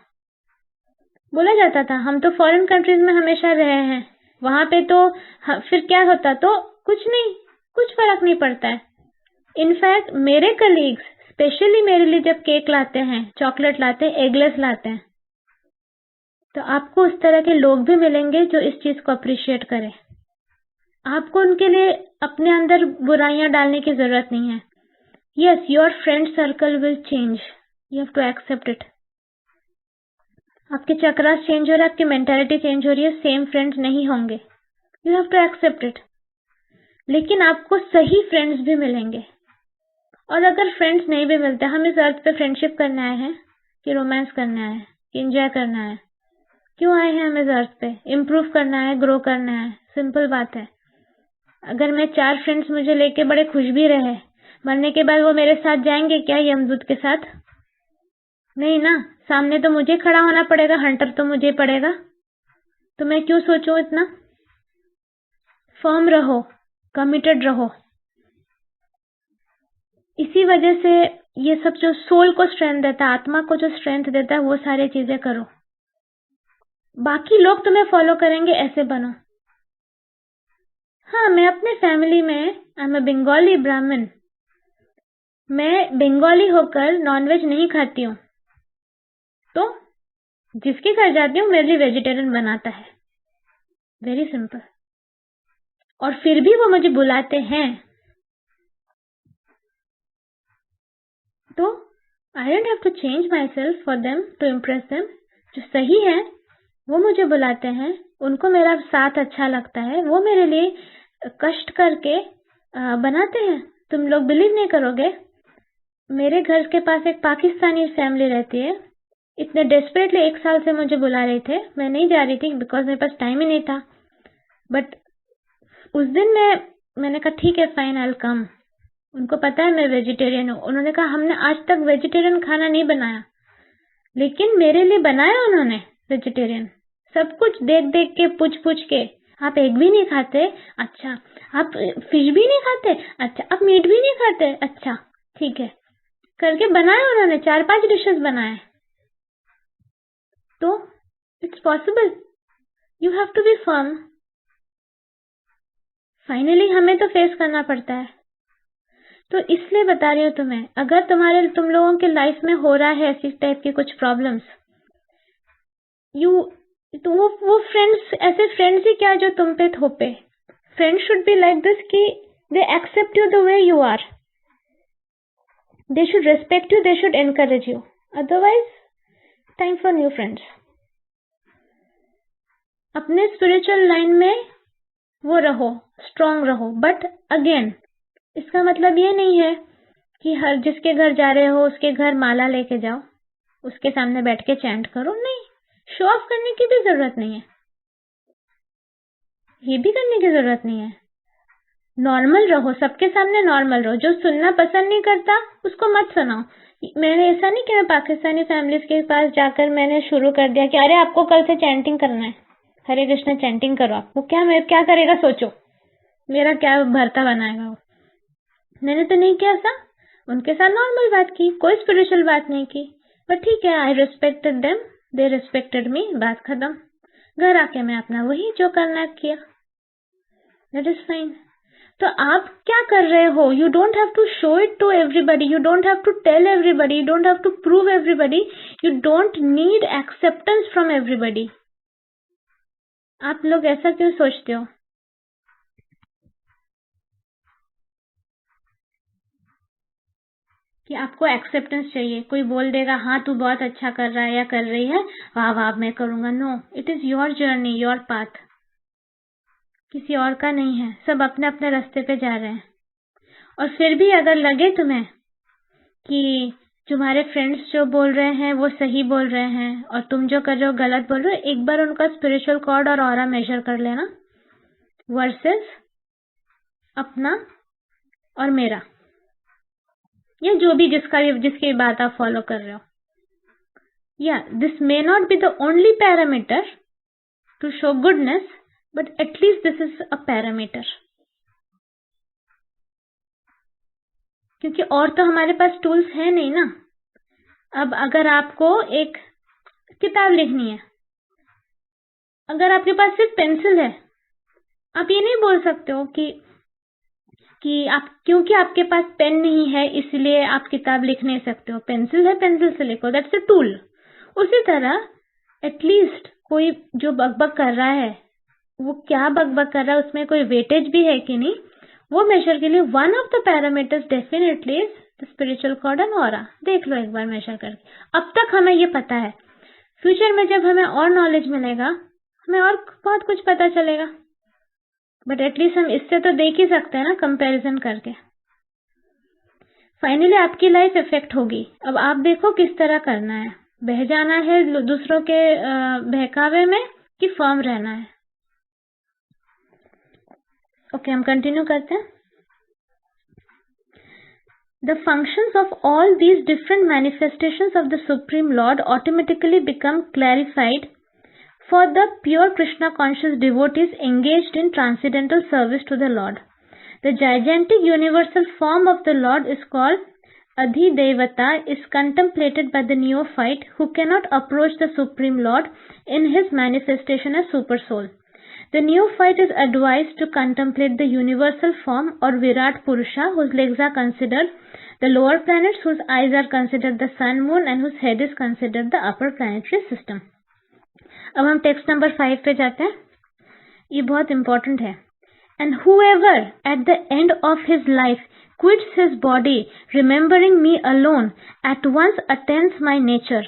बोला जाता था। हम तो फॉरेन कंट्रीज में हमेशा रहे हैं, वहां पे तो फिर क्या होता? तो कुछ नहीं, कुछ फर्क नहीं पड़ता है। इनफैक्ट मेरे कलीग्स स्पेशली मेरे लिए जब केक लाते हैं, चॉकलेट लाते हैं, एगलेस लाते हैं, तो आपको उस तरह के लोग भी मिलेंगे जो इस चीज को अप्रिशिएट करें। आपको उनके लिए अपने अंदर बुराइयां डालने की जरूरत नहीं है। Yes, your friend circle will change, you have to accept it. आपके चक्रास चेंज हो रहे हैं, आपकी मेंटालिटी चेंज हो रही है, सेम फ्रेंड्स नहीं होंगे, you have to accept it. लेकिन आपको सही फ्रेंड्स भी मिलेंगे। और अगर फ्रेंड्स नहीं भी मिलते, हम इस अर्थ पे फ्रेंडशिप करने आए हैं कि रोमांस करने आए हैं कि एंजॉय करना है? क्यों आए हैं हम इस अर्थ पे? इम्प्रूव करना है, ग्रो करना है, सिंपल बात है। अगर मैं 4 फ्रेंड्स मुझे लेके बड़े खुश भी रहे, मरने के बाद वो मेरे साथ जाएंगे क्या यमदूत के साथ? नहीं ना, सामने तो मुझे खड़ा होना पड़ेगा, हंटर तो मुझे पड़ेगा। तो मैं क्यों सोचूं इतना? फर्म रहो, कमिटेड रहो। इसी वजह से ये सब जो सोल को स्ट्रेंथ देता है, आत्मा को जो स्ट्रेंथ देता है, वो सारी चीजें करो। बाकी लोग तुम्हें फॉलो करेंगे, ऐसे बनो। हाँ, मैं अपने फैमिली में आई एम अ बंगाली ब्राह्मण। मैं बंगाली होकर नॉनवेज नहीं खाती हूँ, तो जिसके घर जाती हूँ मेरे लिए वेजिटेरियन बनाता है। Very simple. और फिर भी वो मुझे बुलाते हैं, तो I don't have to change myself for them to impress them. जो सही है वो मुझे बुलाते हैं, उनको मेरा साथ अच्छा लगता है, वो मेरे लिए कष्ट करके बनाते हैं। तुम लोग बिलीव नहीं करोगे, मेरे घर के पास एक पाकिस्तानी फैमिली रहती है। इतने डेस्परेटली 1 साल से मुझे बुला रहे थे, मैं नहीं जा रही थी बिकॉज मेरे पास टाइम ही नहीं था। बट उस दिन मैंने कहा ठीक है फाइन, आई विल कम। उनको पता है मैं वेजिटेरियन हूँ। उन्होंने कहा हमने आज तक वेजिटेरियन खाना नहीं बनाया, लेकिन मेरे लिए बनाया उन्होंने वेजिटेरियन। सब कुछ देख देख के, पूछ पूछ के। आप एग भी नहीं खाते? अच्छा। आप फिश भी नहीं खाते? अच्छा। आप मीट भी नहीं खाते? अच्छा, ठीक है। करके बनाया उन्होंने, 4-5 डिशेस बनाए। तो it's possible, you have to be firm. Finally हमें तो फेस करना पड़ता है। तो इसलिए बता रही हूँ तुम्हें, अगर तुम लोगों के लाइफ में हो रहा है ऐसी टाइप की कुछ प्रॉब्लम्स, तो वो फ्रेंड्स, ऐसे फ्रेंड्स ही क्या जो तुम पे थोपे। Friends should be like this कि they accept you the way you are, they should respect you, they should encourage you. Otherwise time for new friends. अपने स्पिरिचुअल लाइन में वो रहो, स्ट्रांग रहो। बट अगेन, इसका मतलब ये नहीं है कि हर जिसके घर जा रहे हो उसके घर माला लेके जाओ, उसके सामने बैठ के चैंट करो। नहीं, शो ऑफ करने की भी जरूरत नहीं है, ये भी करने की जरूरत नहीं है। नॉर्मल रहो, सबके सामने नॉर्मल रहो। जो सुनना पसंद नहीं करता उसको मत सुनाओ। मैंने ऐसा नहीं कि मैं पाकिस्तानी फैमिलीज के पास जाकर मैंने शुरू कर दिया कि अरे आपको कल से चैंटिंग करना है। हरे कृष्णा चैंटिंग करो। आप वो क्या करेगा सोचो, मेरा क्या भरता बनाएगा वो। मैंने तो नहीं किया था, उनके साथ नॉर्मल बात की, कोई स्पिरिचुअल बात नहीं की, बट ठीक है, आई रिस्पेक्टेड देम, दे रिस्पेक्टेड मी, बात खत्म। घर आके मैं अपना वही जो करना किया, दैट इज फाइन। तो आप क्या कर रहे हो? You don't have to show it to everybody, you don't have to tell everybody, you don't have to prove everybody, you don't need acceptance from everybody. आप लोग ऐसा क्यों सोचते हो कि आपको एक्सेप्टेंस चाहिए? कोई बोल देगा हाँ तू बहुत अच्छा कर रहा है या कर रही है, वाह वाह मैं करूंगा। No, it is your journey, your path, किसी और का नहीं है। सब अपने अपने रास्ते पे जा रहे हैं। और फिर भी अगर लगे तुम्हें कि तुम्हारे फ्रेंड्स जो बोल रहे हैं वो सही बोल रहे हैं और तुम जो कर रहे हो गलत बोल रहे हो, एक बार उनका स्पिरिचुअल कॉर्ड और ऑरा मेजर कर लेना वर्सेस अपना और मेरा, या जो भी जिसकी बात आप फॉलो कर रहे हो। या this may not be the only parameter to show goodness, but at least this is a parameter. क्योंकि और तो हमारे पास टूल्स है नहीं ना। अब अगर आपको एक किताब लिखनी है, अगर आपके पास सिर्फ पेंसिल है, आप ये नहीं बोल सकते हो कि आप क्योंकि आपके पास पेन नहीं है इसलिए आप किताब लिख नहीं सकते हो। पेंसिल है, पेंसिल से लिखो, दैट्स अ टूल। उसी तरह एटलीस्ट कोई जो बकबक कर रहा है वो क्या बकबक कर रहा है, उसमें कोई वेटेज भी है कि नहीं, वो मेजर के लिए one of the parameters definitely is the spiritual cord and aura. देख लो एक बार मेजर करके। अब तक हमें ये पता है, फ्यूचर में जब हमें और नॉलेज मिलेगा हमें और बहुत कुछ पता चलेगा, बट एटलीस्ट हम इससे तो देख ही सकते हैं ना कंपैरिजन करके। फाइनली आपकी लाइफ इफेक्ट होगी। अब आप देखो किस तरह करना है, बह जाना है दूसरों के बहकावे में कि फर्म रहना है। ओके, हम कंटिन्यू करते हैं। The functions of all these different manifestations of the Supreme Lord automatically become clarified for the pure Krishna conscious devotees engaged in transcendental service to the Lord. The gigantic universal form of the Lord is called Adhidevata, is contemplated by the neophyte who cannot approach the Supreme Lord in his manifestation as Super Soul. The neophyte is advised to contemplate the universal form or Virat Purusha, whose legs are considered the lower planets, whose eyes are considered the sun, moon, and whose head is considered the upper planetary system. अब हम text number 5 पे जाते हैं, ये बहुत important है। And whoever at the end of his life quits his body, remembering me alone, at once attains my nature.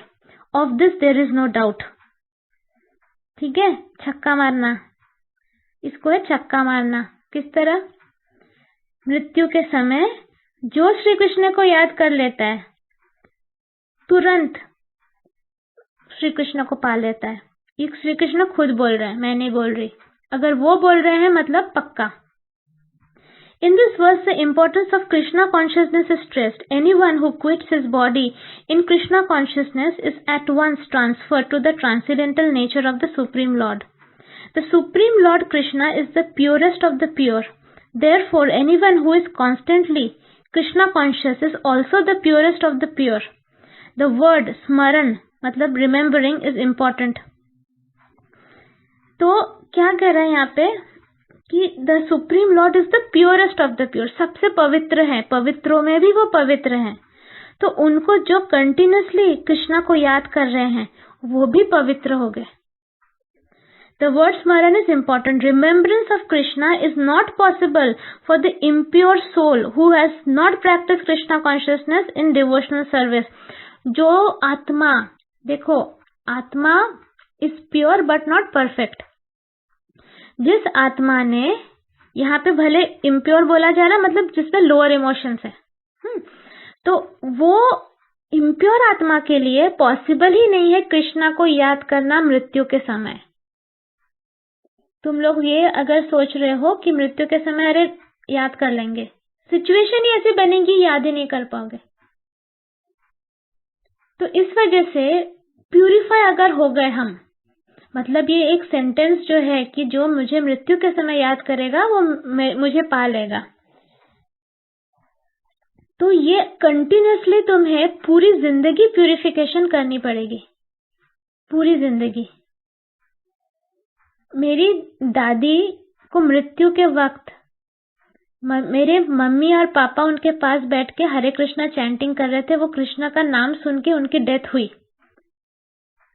Of this there is no doubt. ठीक है, छक्का मारना, इसको है छक्का मारना। किस तरह? मृत्यु के समय जो श्री कृष्ण को याद कर लेता है तुरंत श्री कृष्ण को पा लेता है। ये श्री कृष्ण खुद बोल रहे हैं, मैं नहीं बोल रही। अगर वो बोल रहे हैं मतलब पक्का। In this verse, the importance of Krishna consciousness is stressed. Anyone who quits his body in Krishna consciousness is at once transferred to the transcendental nature of the Supreme Lord. The Supreme Lord Krishna is the purest of the pure. Therefore, anyone who is constantly Krishna conscious is also the purest of the pure. The word smaran, मतलब remembering, is important. तो क्या कह रहा है यहाँ पे कि the supreme Lord is the purest of the pure, सबसे पवित्र है, पवित्रों में भी वो पवित्र हैं। तो उनको जो कंटिन्यूसली कृष्णा को याद कर रहे हैं वो भी पवित्र हो गए। The word smaran is important. Remembrance of Krishna is not possible for the impure soul who has not practiced Krishna consciousness in devotional service. जो आत्मा, देखो आत्मा is pure but not perfect. जिस आत्मा ने, यहाँ पे भले impure बोला जा रहा मतलब जिसमें lower emotions है, तो वो impure आत्मा के लिए पॉसिबल ही नहीं है कृष्णा को याद करना मृत्यु के समय। तुम लोग ये अगर सोच रहे हो कि मृत्यु के समय अरे याद कर लेंगे, सिचुएशन ही ऐसी बनेगी याद ही नहीं कर पाओगे। तो इस वजह से प्यूरिफाई अगर हो गए हम, मतलब ये एक सेंटेंस जो है कि जो मुझे मृत्यु के समय याद करेगा वो मुझे पा लेगा। तो ये कंटिन्यूअसली तुम्हें पूरी जिंदगी प्यूरिफिकेशन करनी पड़ेगी, पूरी जिंदगी। मेरी दादी को मृत्यु के वक्त मेरे मम्मी और पापा उनके पास बैठ के हरे कृष्णा चैंटिंग कर रहे थे। वो कृष्णा का नाम सुन के उनकी डेथ हुई।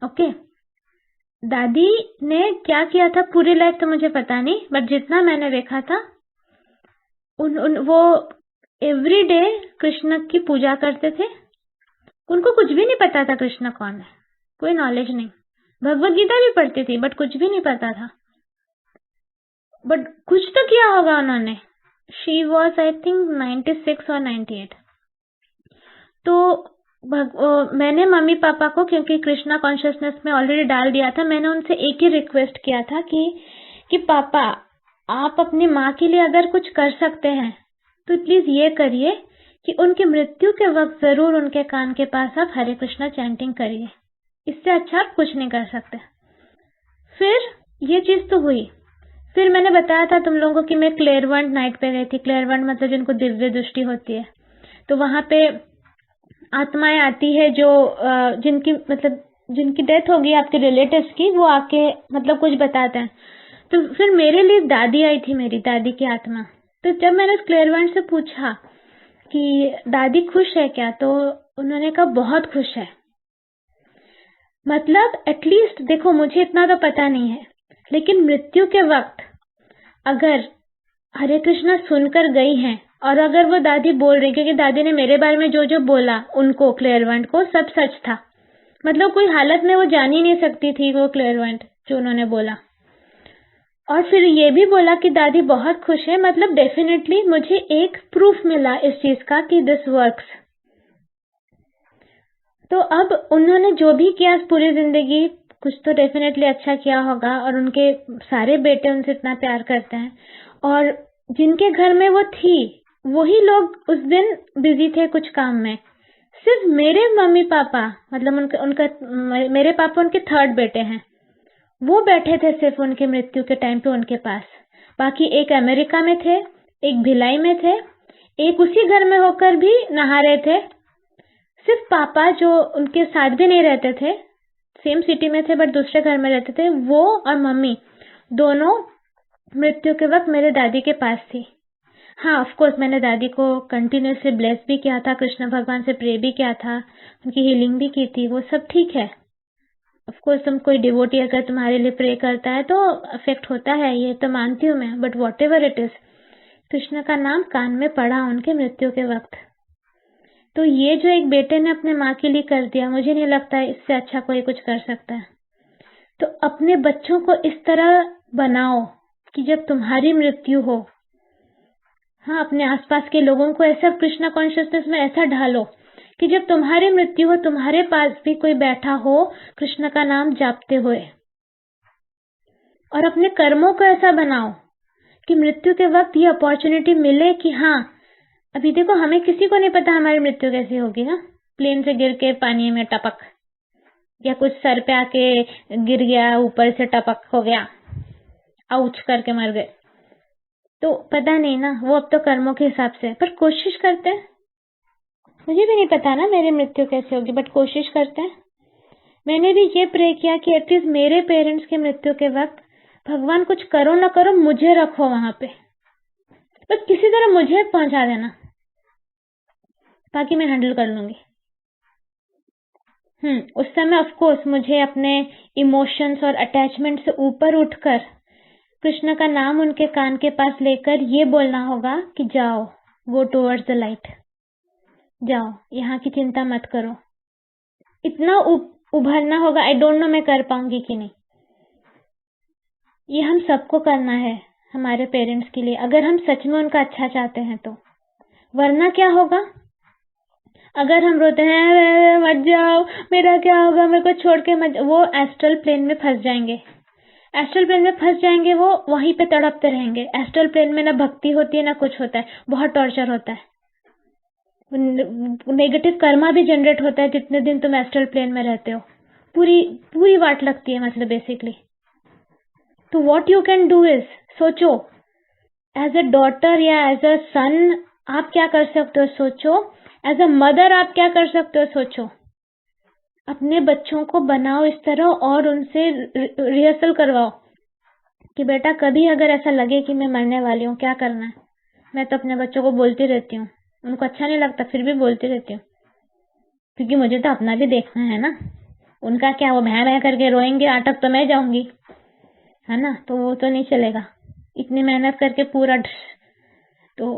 ओके, दादी ने क्या किया था पूरी लाइफ तो मुझे पता नहीं, बट जितना मैंने देखा था वो एवरी डे कृष्ण की पूजा करते थे। उनको कुछ भी नहीं पता था कृष्ण कौन है, कोई नॉलेज नहीं। भगवत गीता भी पढ़ती थी बट कुछ भी नहीं पता था, बट कुछ तो किया होगा उन्होंने। शी वॉज आई थिंक 96 और 98। तो मैंने मम्मी पापा को, क्योंकि कृष्णा कॉन्शियसनेस में ऑलरेडी डाल दिया था, मैंने उनसे एक ही रिक्वेस्ट किया था कि पापा आप अपनी माँ के लिए अगर कुछ कर सकते हैं तो प्लीज ये करिए कि उनकी मृत्यु के वक्त जरूर उनके कान के पास आप हरे कृष्णा चैंटिंग करिए। इससे अच्छा आप कुछ नहीं कर सकते। फिर ये चीज तो हुई। फिर मैंने बताया था तुम लोगों को कि मैं क्लेयरवॉयंट नाइट पे गई थी। क्लेयरवॉयंट मतलब जिनको दिव्य दृष्टि होती है। तो वहां पे आत्माएं आती है जो जिनकी डेथ होगी आपके रिलेटिव्स की, वो आके मतलब कुछ बताते हैं। तो फिर मेरे लिए दादी आई थी, मेरी दादी की आत्मा। तो जब मैंने उस क्लेयरवॉयंट से पूछा कि दादी खुश है क्या, तो उन्होंने कहा बहुत खुश है। मतलब एटलीस्ट देखो, मुझे इतना तो पता नहीं है, लेकिन मृत्यु के वक्त अगर हरे कृष्णा सुनकर गई हैं और अगर वो दादी बोल रही, क्योंकि दादी ने मेरे बारे में जो जो बोला उनको क्लेयरवॉयंट को सब सच था। मतलब कोई हालत में वो जान ही नहीं सकती थी वो क्लेयरवॉयंट जो उन्होंने बोला। और फिर ये भी बोला कि दादी बहुत खुश है। मतलब डेफिनेटली मुझे एक प्रूफ मिला इस चीज का कि दिस वर्क्स। तो अब उन्होंने जो भी किया पूरी जिंदगी, कुछ तो डेफिनेटली अच्छा किया होगा। और उनके सारे बेटे उनसे इतना प्यार करते हैं। और जिनके घर में वो थी वही लोग उस दिन बिजी थे कुछ काम में। सिर्फ मेरे मम्मी पापा, मतलब उनका मेरे पापा उनके थर्ड बेटे हैं, वो बैठे थे सिर्फ उनके मृत्यु के टाइम पे उनके पास। बाकी एक अमेरिका में थे, एक भिलाई में थे, एक उसी घर में होकर भी नहा रहे थे। सिर्फ पापा जो उनके साथ भी नहीं रहते थे, सेम सिटी में थे बट दूसरे घर में रहते थे, वो और मम्मी दोनों मृत्यु के वक्त मेरे दादी के पास थी। हाँ, ऑफ कोर्स मैंने दादी को कंटिन्यूसली ब्लेस भी किया था, कृष्ण भगवान से प्रे भी किया था, उनकी हीलिंग भी की थी, वो सब ठीक है। ऑफ कोर्स तुम कोई डिवोटी अगर तुम्हारे लिए प्रे करता है तो अफेक्ट होता है, ये तो मानती हूँ मैं। But what ever it is, Krishna का नाम कान में पड़ा उनके मृत्यु के वक्त। तो ये जो एक बेटे ने अपने माँ के लिए कर दिया, मुझे नहीं लगता है इससे अच्छा कोई कुछ कर सकता है। तो अपने बच्चों को इस तरह बनाओ कि जब तुम्हारी मृत्यु हो, हाँ, अपने आसपास के लोगों को ऐसा कृष्णा कॉन्शियसनेस में ऐसा ढालो कि जब तुम्हारी मृत्यु हो तुम्हारे पास भी कोई बैठा हो कृष्ण का नाम जापते हुए। और अपने कर्मों को ऐसा बनाओ कि मृत्यु के वक्त ये अपॉर्चुनिटी मिले कि हाँ, अभी देखो हमें किसी को नहीं पता हमारी मृत्यु कैसे होगी। हाँ, प्लेन से गिर के पानी में टपक, या कुछ सर पे आके गिर गया, ऊपर से टपक हो गया, आउच करके मर गए, तो पता नहीं ना, वो अब तो कर्मों के हिसाब से। पर कोशिश करते हैं। मुझे भी नहीं पता ना मेरी मृत्यु कैसे होगी, बट कोशिश करते हैं। मैंने भी ये प्रे किया कि एटलीस्ट मेरे पेरेंट्स की मृत्यु के वक्त भगवान कुछ करो ना करो, मुझे रखो वहां पे, बस किसी तरह मुझे पहुंचा देना, बाकी मैं हैंडल कर लूंगी। उस समय ऑफ कोर्स मुझे अपने इमोशंस और अटैचमेंट से ऊपर उठकर कृष्ण का नाम उनके कान के पास लेकर ये बोलना होगा कि जाओ, गो टुवर्ड्स द लाइट, जाओ, यहाँ की चिंता मत करो। इतना उभरना होगा। आई डोंट नो मैं कर पाऊंगी कि नहीं। ये हम सबको करना है हमारे पेरेंट्स के लिए, अगर हम सच में उनका अच्छा चाहते हैं तो। वरना क्या होगा, अगर हम रोते हैं मत जाओ, मेरा क्या होगा, मेरे को छोड़ के मत, वो एस्ट्रल प्लेन में फंस जाएंगे। एस्ट्रल प्लेन में फंस जाएंगे, वो वहीं पे तड़पते रहेंगे। एस्ट्रल प्लेन में ना भक्ति होती है ना कुछ होता है, बहुत टॉर्चर होता है। नेगेटिव कर्मा भी जनरेट होता है जितने दिन तुम एस्ट्रल प्लेन में रहते हो। पूरी पूरी वाट लगती है, मतलब बेसिकली। तो what you can do is, सोचो एज अ डॉटर या एज अ सन आप क्या कर सकते हो, सोचो एज अ मदर आप क्या कर सकते हो, सोचो। अपने बच्चों को बनाओ इस तरह और उनसे रिहर्सल करवाओ कि बेटा कभी अगर ऐसा लगे कि मैं मरने वाली हूँ क्या करना है। मैं तो अपने बच्चों को बोलती रहती हूँ, उनको अच्छा नहीं लगता फिर भी बोलती रहती हूँ, क्योंकि मुझे तो अपना भी देखना है ना। उनका क्या, वो भैं भैं करके रोएंगे, अटक तो मैं जाऊंगी, है ना, तो वो तो नहीं चलेगा। इतनी मेहनत करके पूरा तो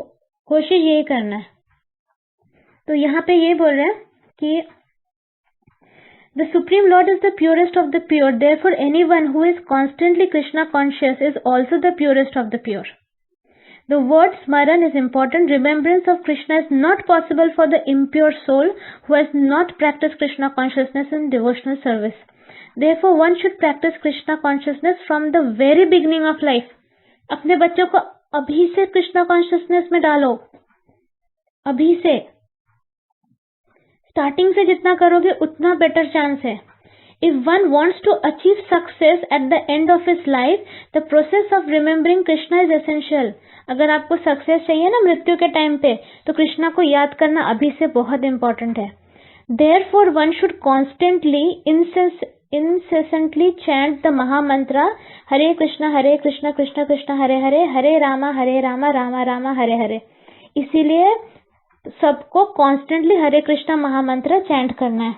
कोशिश यही करना है। तो यहाँ पे ये बोल रहे हैं कि The Supreme Lord is the purest of the pure. Therefore, anyone who is constantly Krishna conscious is also the purest of the pure. The word Smaran is important. Remembrance of Krishna is not possible for the impure soul who has not practiced Krishna consciousness in devotional service. Therefore, one should practice Krishna consciousness from the very beginning of life. अपने बच्चों को अभी से Krishna consciousness में डालो, अभी से। Starting से जितना करोगे उतना बेटर चांस है। If one wants to achieve success at the end of his life, the process of remembering Krishna is essential. अगर आपको सक्सेस चाहिए ना मृत्यु के टाइम पे, तो कृष्णा को याद करना अभी से बहुत इंपॉर्टेंट है। Therefore, one should constantly, incessantly chant the Mahamantra Hare Krishna Krishna Krishna Hare Hare, Hare Rama Rama Rama Hare Hare. इसीलिए सबको कॉन्स्टेंटली हरे कृष्णा महामंत्र चैंट करना है।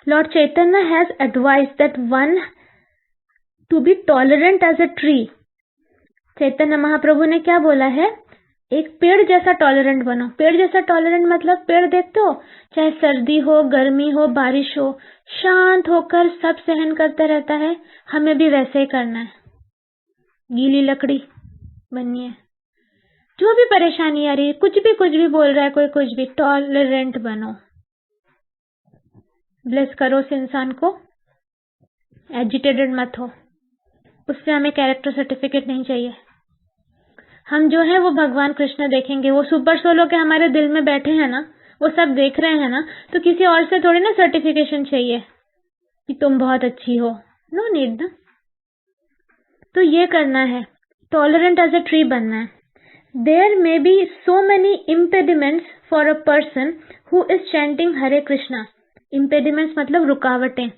Lord Chaitanya has advised that one to be tolerant as a tree. Chaitanya Mahaprabhu ने क्या बोला है, एक पेड़ जैसा टॉलरेंट बनो। पेड़ जैसा टॉलरेंट मतलब पेड़ देखते हो, चाहे सर्दी हो, गर्मी हो, बारिश हो, शांत होकर सब सहन करता रहता है। हमें भी वैसे ही करना है, गीली लकड़ी बननी है। जो भी परेशानी आ रही है, कुछ भी बोल रहा है कोई, कुछ भी, टॉलरेंट बनो। ब्लेस करो उस इंसान को, एजिटेटेड मत हो। उससे हमें कैरेक्टर सर्टिफिकेट नहीं चाहिए। हम जो है वो भगवान कृष्ण देखेंगे। वो सुपर सोलो के हमारे दिल में बैठे हैं ना, वो सब देख रहे हैं ना, तो किसी और से थोड़ी ना सर्टिफिकेशन चाहिए कि तुम बहुत अच्छी हो। नो नीड ना। तो ये करना है, टॉलरेंट एज अ ट्री बनना है। There may be so many impediments for a person who is chanting Hare Krishna. Impediments मतलब रुकावटें।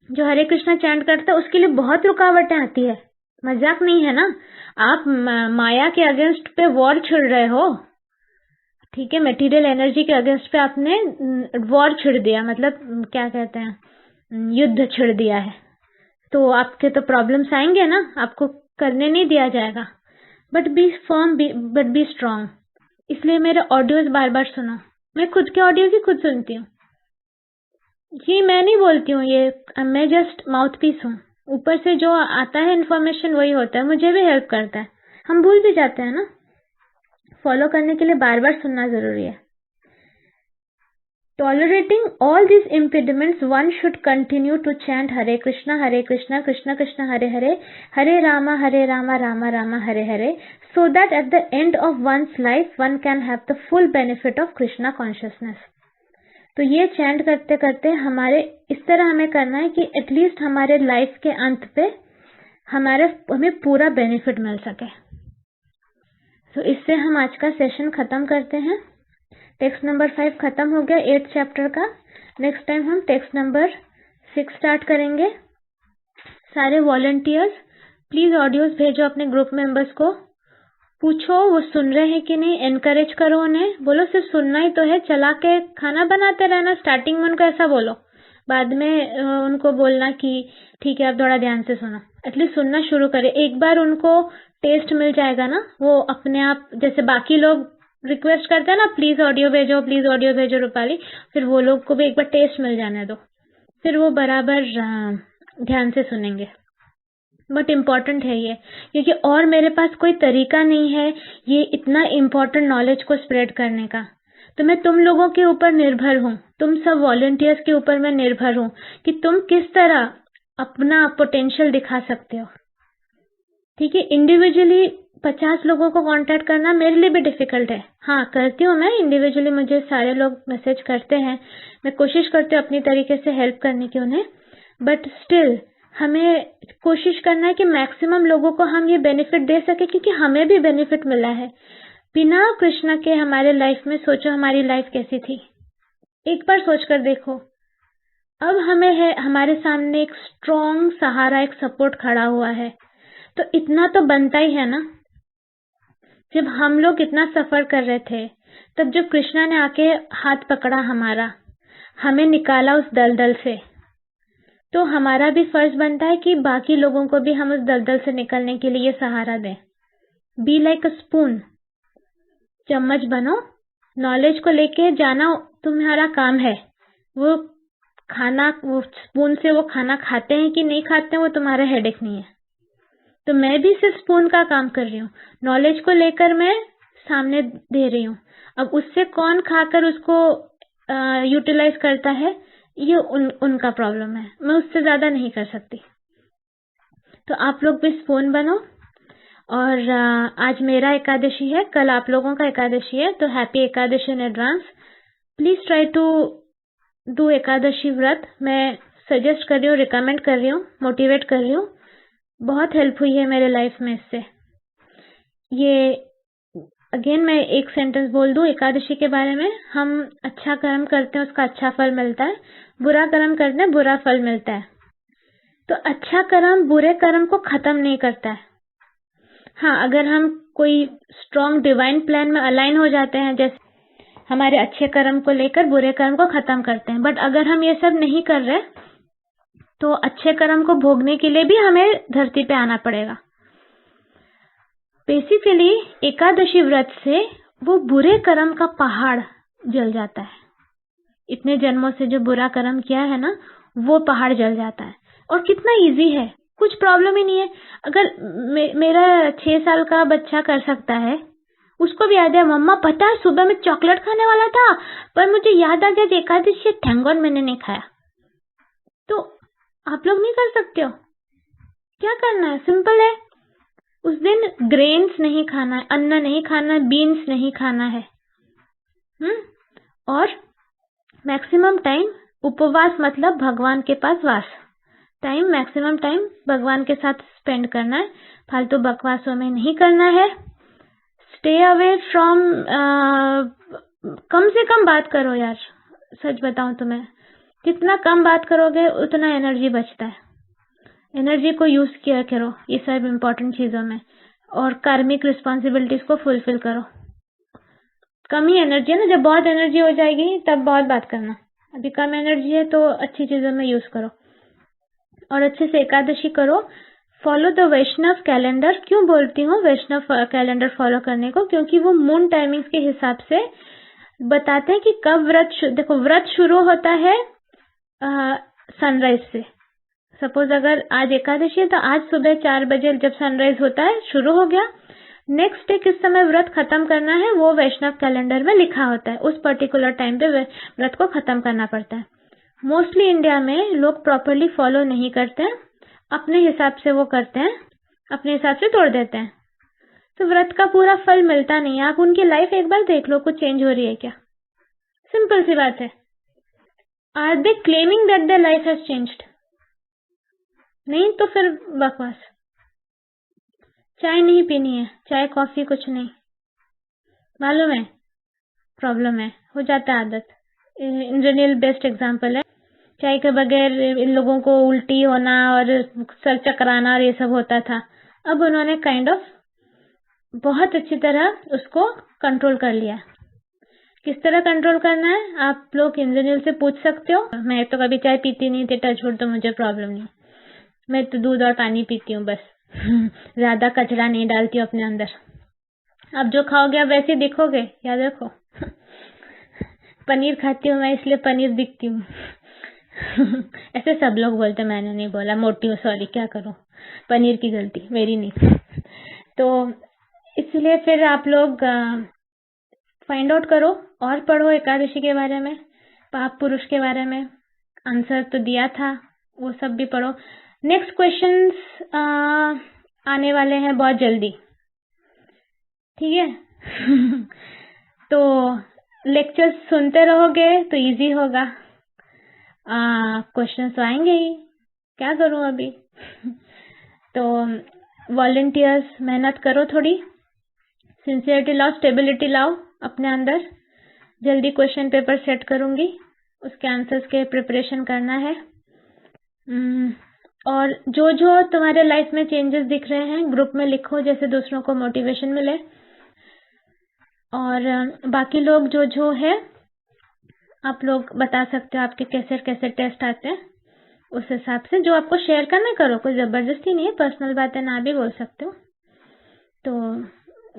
जो हरे कृष्णा चैंट करता है उसके लिए बहुत रुकावटें आती है, मजाक नहीं है ना। आप माया के अगेंस्ट पे वॉर छिड़ रहे हो, ठीक है, मटेरियल एनर्जी के अगेंस्ट पे आपने वॉर छिड़ दिया, मतलब क्या कहते हैं, युद्ध छिड़ दिया है, तो आपके तो प्रॉब्लम्स आएंगे ना, आपको करने नहीं दिया जाएगा। But be firm, but be strong. इसलिए मेरे ऑडियोज बार बार सुनो। मैं खुद के ऑडियो ही खुद सुनती हूँ, ये मैं नहीं बोलती हूँ, ये मैं जस्ट माउथ पीस हूँ। ऊपर से जो आता है इन्फॉर्मेशन वही होता है, मुझे भी हेल्प करता है। हम भूल भी जाते हैं ना, फॉलो करने के लिए बार बार सुनना जरूरी है। Tolerating all these impediments, one should continue to chant Hare Krishna Krishna Krishna Hare Hare, Hare Rama Rama Rama Hare Hare, so that at the end of one's life one can have the full benefit of Krishna consciousness. तो ये chant करते करते हमारे इस तरह हमें करना है कि एटलीस्ट हमारे लाइफ के अंत पे हमें पूरा बेनिफिट मिल सके। तो इससे हम आज का सेशन खत्म करते हैं। टेक्स्ट नंबर 5 खत्म हो गया 8th चैप्टर का। नेक्स्ट टाइम हम टेक्स्ट नंबर 6 स्टार्ट करेंगे। सारे वॉलंटियर्स प्लीज ऑडियोज भेजो अपने ग्रुप मेंबर्स को, पूछो वो सुन रहे हैं कि नहीं, एनकरेज करो उन्हें, बोलो सिर्फ सुनना ही तो है, चला के खाना बनाते रहना। स्टार्टिंग में उनको ऐसा बोलो, बाद में उनको बोलना कि ठीक है आप थोड़ा ध्यान से सुनो। एटलीस्ट सुनना शुरू करें, एक बार उनको टेस्ट मिल जाएगा ना, वो अपने आप, जैसे बाकी लोग रिक्वेस्ट करते हैं ना प्लीज ऑडियो भेजो रूपाली, फिर वो लोग को भी एक बार टेस्ट मिल जाने दो, फिर वो बराबर ध्यान से सुनेंगे। बट इम्पॉर्टेंट है ये, क्योंकि और मेरे पास कोई तरीका नहीं है ये इतना इम्पोर्टेंट नॉलेज को स्प्रेड करने का। तो मैं तुम लोगों के ऊपर निर्भर हूँ, तुम सब वॉलंटियर्स के ऊपर मैं निर्भर हूँ कि तुम किस तरह अपना पोटेंशियल दिखा सकते हो। ठीक है, इंडिविजुअली 50 लोगों को कांटेक्ट करना मेरे लिए भी डिफिकल्ट है। हाँ करती हूँ मैं इंडिविजुअली, मुझे सारे लोग मैसेज करते हैं, मैं कोशिश करती हूँ अपनी तरीके से हेल्प करने की उन्हें, बट स्टिल हमें कोशिश करना है कि मैक्सिमम लोगों को हम ये बेनिफिट दे सके, क्योंकि हमें भी बेनिफिट मिला है। बिना कृष्णा के हमारे लाइफ में सोचो हमारी लाइफ कैसी थी। एक बार सोच कर देखो। अब हमें है, हमारे सामने एक स्ट्रॉन्ग सहारा, एक सपोर्ट खड़ा हुआ है, तो इतना तो बनता ही है ना। जब हम लोग इतना सफर कर रहे थे, तब जब कृष्णा ने आके हाथ पकड़ा हमारा, हमें निकाला उस दलदल से, तो हमारा भी फर्ज बनता है कि बाकी लोगों को भी हम उस दलदल से निकलने के लिए सहारा दें। बी लाइक अ स्पून, चम्मच बनो। नॉलेज को लेके जाना तुम्हारा काम है। वो खाना, वो स्पून से वो खाना खाते हैं कि नहीं खाते हैं, वो तुम्हारा हेडेक नहीं है। तो मैं भी सिर्फ स्पून का काम कर रही हूँ। नॉलेज को लेकर मैं सामने दे रही हूँ। अब उससे कौन खाकर उसको यूटिलाइज करता है, ये उनका प्रॉब्लम है। मैं उससे ज्यादा नहीं कर सकती। तो आप लोग भी स्पून बनो। और आज मेरा एकादशी है, कल आप लोगों का एकादशी है, तो happy Ekadashi in advance. Please try to do Ekadashi व्रत। मैं सजेस्ट कर रही हूँ, रिकमेंड कर रही हूँ, मोटिवेट कर रही हूँ। बहुत हेल्प हुई है मेरे लाइफ में इससे। ये अगेन मैं एक सेंटेंस बोल दूं एकादशी के बारे में। हम अच्छा कर्म करते हैं, उसका अच्छा फल मिलता है। बुरा कर्म करते हैं, बुरा फल मिलता है। तो अच्छा कर्म बुरे कर्म को खत्म नहीं करता है। हाँ, अगर हम कोई स्ट्रॉन्ग डिवाइन प्लान में अलाइन हो जाते हैं, जैसे हमारे अच्छे कर्म को लेकर बुरे कर्म को खत्म करते हैं। बट अगर हम ये सब नहीं कर रहे, तो अच्छे कर्म को भोगने के लिए भी हमें धरती पे आना पड़ेगा। बेसिकली एकादशी व्रत से वो बुरे कर्म का पहाड़ जल जाता है। इतने जन्मों से जो बुरा कर्म किया है ना, वो पहाड़ जल जाता है। और कितना इजी है, कुछ प्रॉब्लम ही नहीं है। अगर मेरा 6 साल का बच्चा कर सकता है, उसको भी याद है, मम्मा पता है सुबह में चॉकलेट खाने वाला था, पर मुझे याद आ गया एकादशी, थैंक गॉड मैंने नहीं खाया। तो आप लोग नहीं कर सकते हो? क्या करना है? सिंपल है। उस दिन ग्रेन्स नहीं खाना है, अन्न नहीं खाना है, बीन्स नहीं खाना है। और मैक्सिमम टाइम उपवास, मतलब भगवान के पास वास। मैक्सिमम टाइम भगवान के साथ स्पेंड करना है। फालतू बकवासों में नहीं करना है। स्टे अवे फ्रॉम, कम से कम बात करो यार। सच बताऊं तुम्हें, जितना कम बात करोगे उतना एनर्जी बचता है। एनर्जी को यूज किया करो ये सब इम्पोर्टेंट चीजों में, और कार्मिक रिस्पॉन्सिबिलिटीज को फुलफिल करो। कम ही एनर्जी है ना, जब बहुत एनर्जी हो जाएगी तब बहुत बात करना। अभी कम एनर्जी है तो अच्छी चीजों में यूज करो और अच्छे से एकादशी करो। Follow the Vaishnava calendar. क्यों बोलती हूँ वैष्णव कैलेंडर फॉलो करने को? क्योंकि वो मून टाइमिंग्स के हिसाब से बताते हैं कि कब व्रत देखो, व्रत शुरू होता है सनराइज से। सपोज अगर आज एकादशी है तो आज सुबह 4 बजे जब सनराइज होता है, शुरू हो गया। नेक्स्ट डे किस समय व्रत खत्म करना है वो वैष्णव कैलेंडर में लिखा होता है। उस पर्टिकुलर टाइम पे व्रत को खत्म करना पड़ता है। मोस्टली इंडिया में लोग प्रॉपरली फॉलो नहीं करते हैं, अपने हिसाब से वो करते हैं, अपने हिसाब से तोड़ देते हैं, तो व्रत का पूरा फल मिलता नहीं है। आप उनकी लाइफ एक बार देख लो, कुछ चेंज हो रही है क्या? सिंपल सी बात है। Are they claiming that their life has changed? नहीं तो फिर बकवास। चाय नहीं पीनी है, चाय कॉफी कुछ नहीं, मालूम है प्रॉब्लम है, हो जाता है आदत। इंद्रनील बेस्ट एग्जांपल है। चाय के बगैर इन लोगों को उल्टी होना और सर चकराना और ये सब होता था। अब उन्होंने काइंड ऑफ बहुत अच्छी तरह उसको कंट्रोल कर लिया। किस तरह कंट्रोल करना है आप लोग इंद्रनील से पूछ सकते हो। मैं तो कभी चाय पीती नहीं थी, टचवुड, तो मुझे प्रॉब्लम नहीं। मैं तो दूध और पानी पीती हूँ बस। ज्यादा कचरा नहीं डालती हूँ अपने अंदर। अब जो खाओगे आप वैसे दिखोगे, याद रखो। पनीर खाती हूँ मैं, इसलिए पनीर दिखती हूँ। ऐसे सब लोग बोलते, मैंने नहीं बोला, मोटी हूँ, सॉरी, क्या करूँ, पनीर की गलती मेरी नहीं। तो इसलिए फिर आप लोग फाइंड आउट करो और पढ़ो एकादशी के बारे में, पाप पुरुष के बारे में। आंसर तो दिया था, वो सब भी पढ़ो। नेक्स्ट क्वेश्चंस आने वाले हैं बहुत जल्दी, ठीक है? तो लेक्चर्स सुनते रहोगे तो इजी होगा। क्वेश्चंस तो आएंगे ही, क्या करूं अभी? तो वॉलंटियर्स मेहनत करो थोड़ी, सिंसियरिटी लाओ, स्टेबिलिटी लाओ अपने अंदर। जल्दी क्वेश्चन पेपर सेट करूंगी, उसके आंसर्स के प्रिपरेशन करना है। और जो जो तुम्हारे लाइफ में चेंजेस दिख रहे हैं ग्रुप में लिखो, जैसे दूसरों को मोटिवेशन मिले। और बाकी लोग जो जो है आप लोग बता सकते हो आपके कैसे कैसे टेस्ट आते हैं, उस हिसाब से जो आपको शेयर करना करो, कोई जबरदस्ती नहीं है, पर्सनल बातें ना भी बोल सकते हो। तो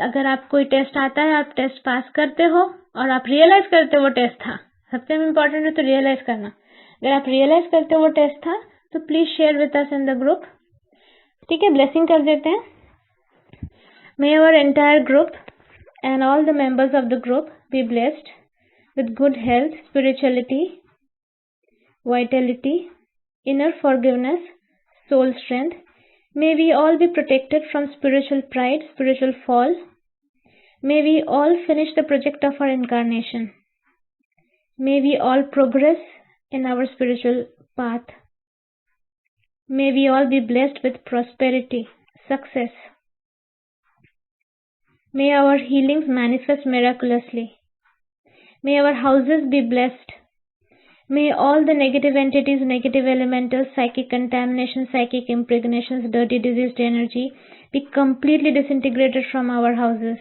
अगर आप कोई टेस्ट आता है, आप टेस्ट पास करते हो और आप रियलाइज करते हो वो टेस्ट था, सबसे इम्पोर्टेंट है तो रियलाइज करना। अगर आप रियलाइज करते हो वो टेस्ट था तो please share with us in the group. ठीक है, ब्लेसिंग कर देते हैं। May our entire group and all the members of the group be blessed with good health, spirituality, vitality, inner forgiveness, soul strength. May we all be protected from spiritual pride, spiritual fall. May we all finish the project of our incarnation. May we all progress in our spiritual path. May we all be blessed with prosperity, success. May our healings manifest miraculously. May our houses be blessed. May all the negative entities, negative elementals, psychic contamination, psychic impregnations, dirty diseased energy be completely disintegrated from our houses.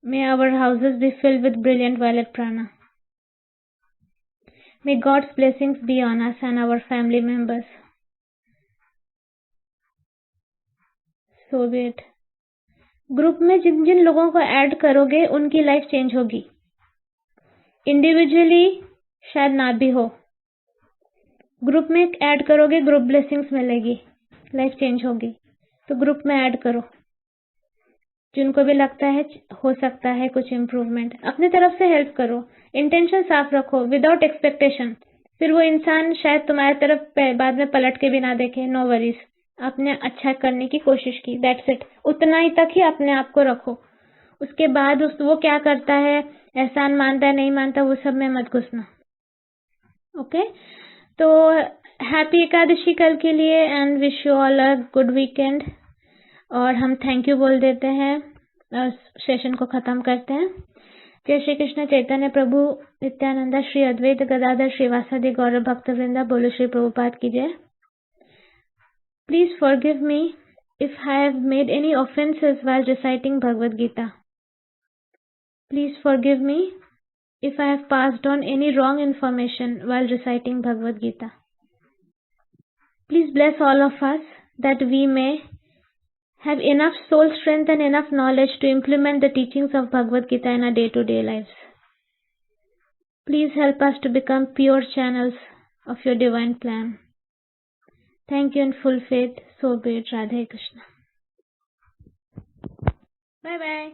May our houses be filled with brilliant violet prana. May God's blessings be on us and our family members. So be it. Group में जिन जिन लोगों को add करोगे उनकी life change होगी, individually शायद ना भी हो। ग्रुप में ऐड करोगे, ग्रुप ब्लेसिंग्स मिलेगी, लाइफ चेंज होगी। तो ग्रुप में ऐड करो, जिनको भी लगता है हो सकता है कुछ इम्प्रूवमेंट, अपनी तरफ से हेल्प करो। इंटेंशन साफ रखो, विदाउट एक्सपेक्टेशन। फिर वो इंसान शायद तुम्हारी तरफ बाद में पलट के भी ना देखे, नो वरीज। आपने अच्छा करने की कोशिश की, दैट्स इट। उतना ही तक ही अपने आप को रखो। उसके बाद वो क्या करता है, एहसान मानता है नहीं मानता, वो सब में मत घुसना। ओके, तो हैप्पी एकादशी कल के लिए and wish you all a good weekend. और हम थैंक यू बोल देते हैं और सेशन को खत्म करते हैं। जय श्री कृष्ण चैतन्य प्रभु नित्यानंदा श्री अद्वैत गदाधर श्रीवासादि गौरव भक्त वृंदा। बोलो श्री प्रभुपाद की जय। Please forgive me if I have made any offenses while reciting Bhagavad Gita. Please forgive me if I have passed on any wrong information while reciting Bhagavad Gita. Please bless all of us that we may have enough soul strength and enough knowledge to implement the teachings of Bhagavad Gita in our day-to-day lives. Please help us to become pure channels of your divine plan. Thank you in full faith. So be it. Radhe Krishna. Bye bye.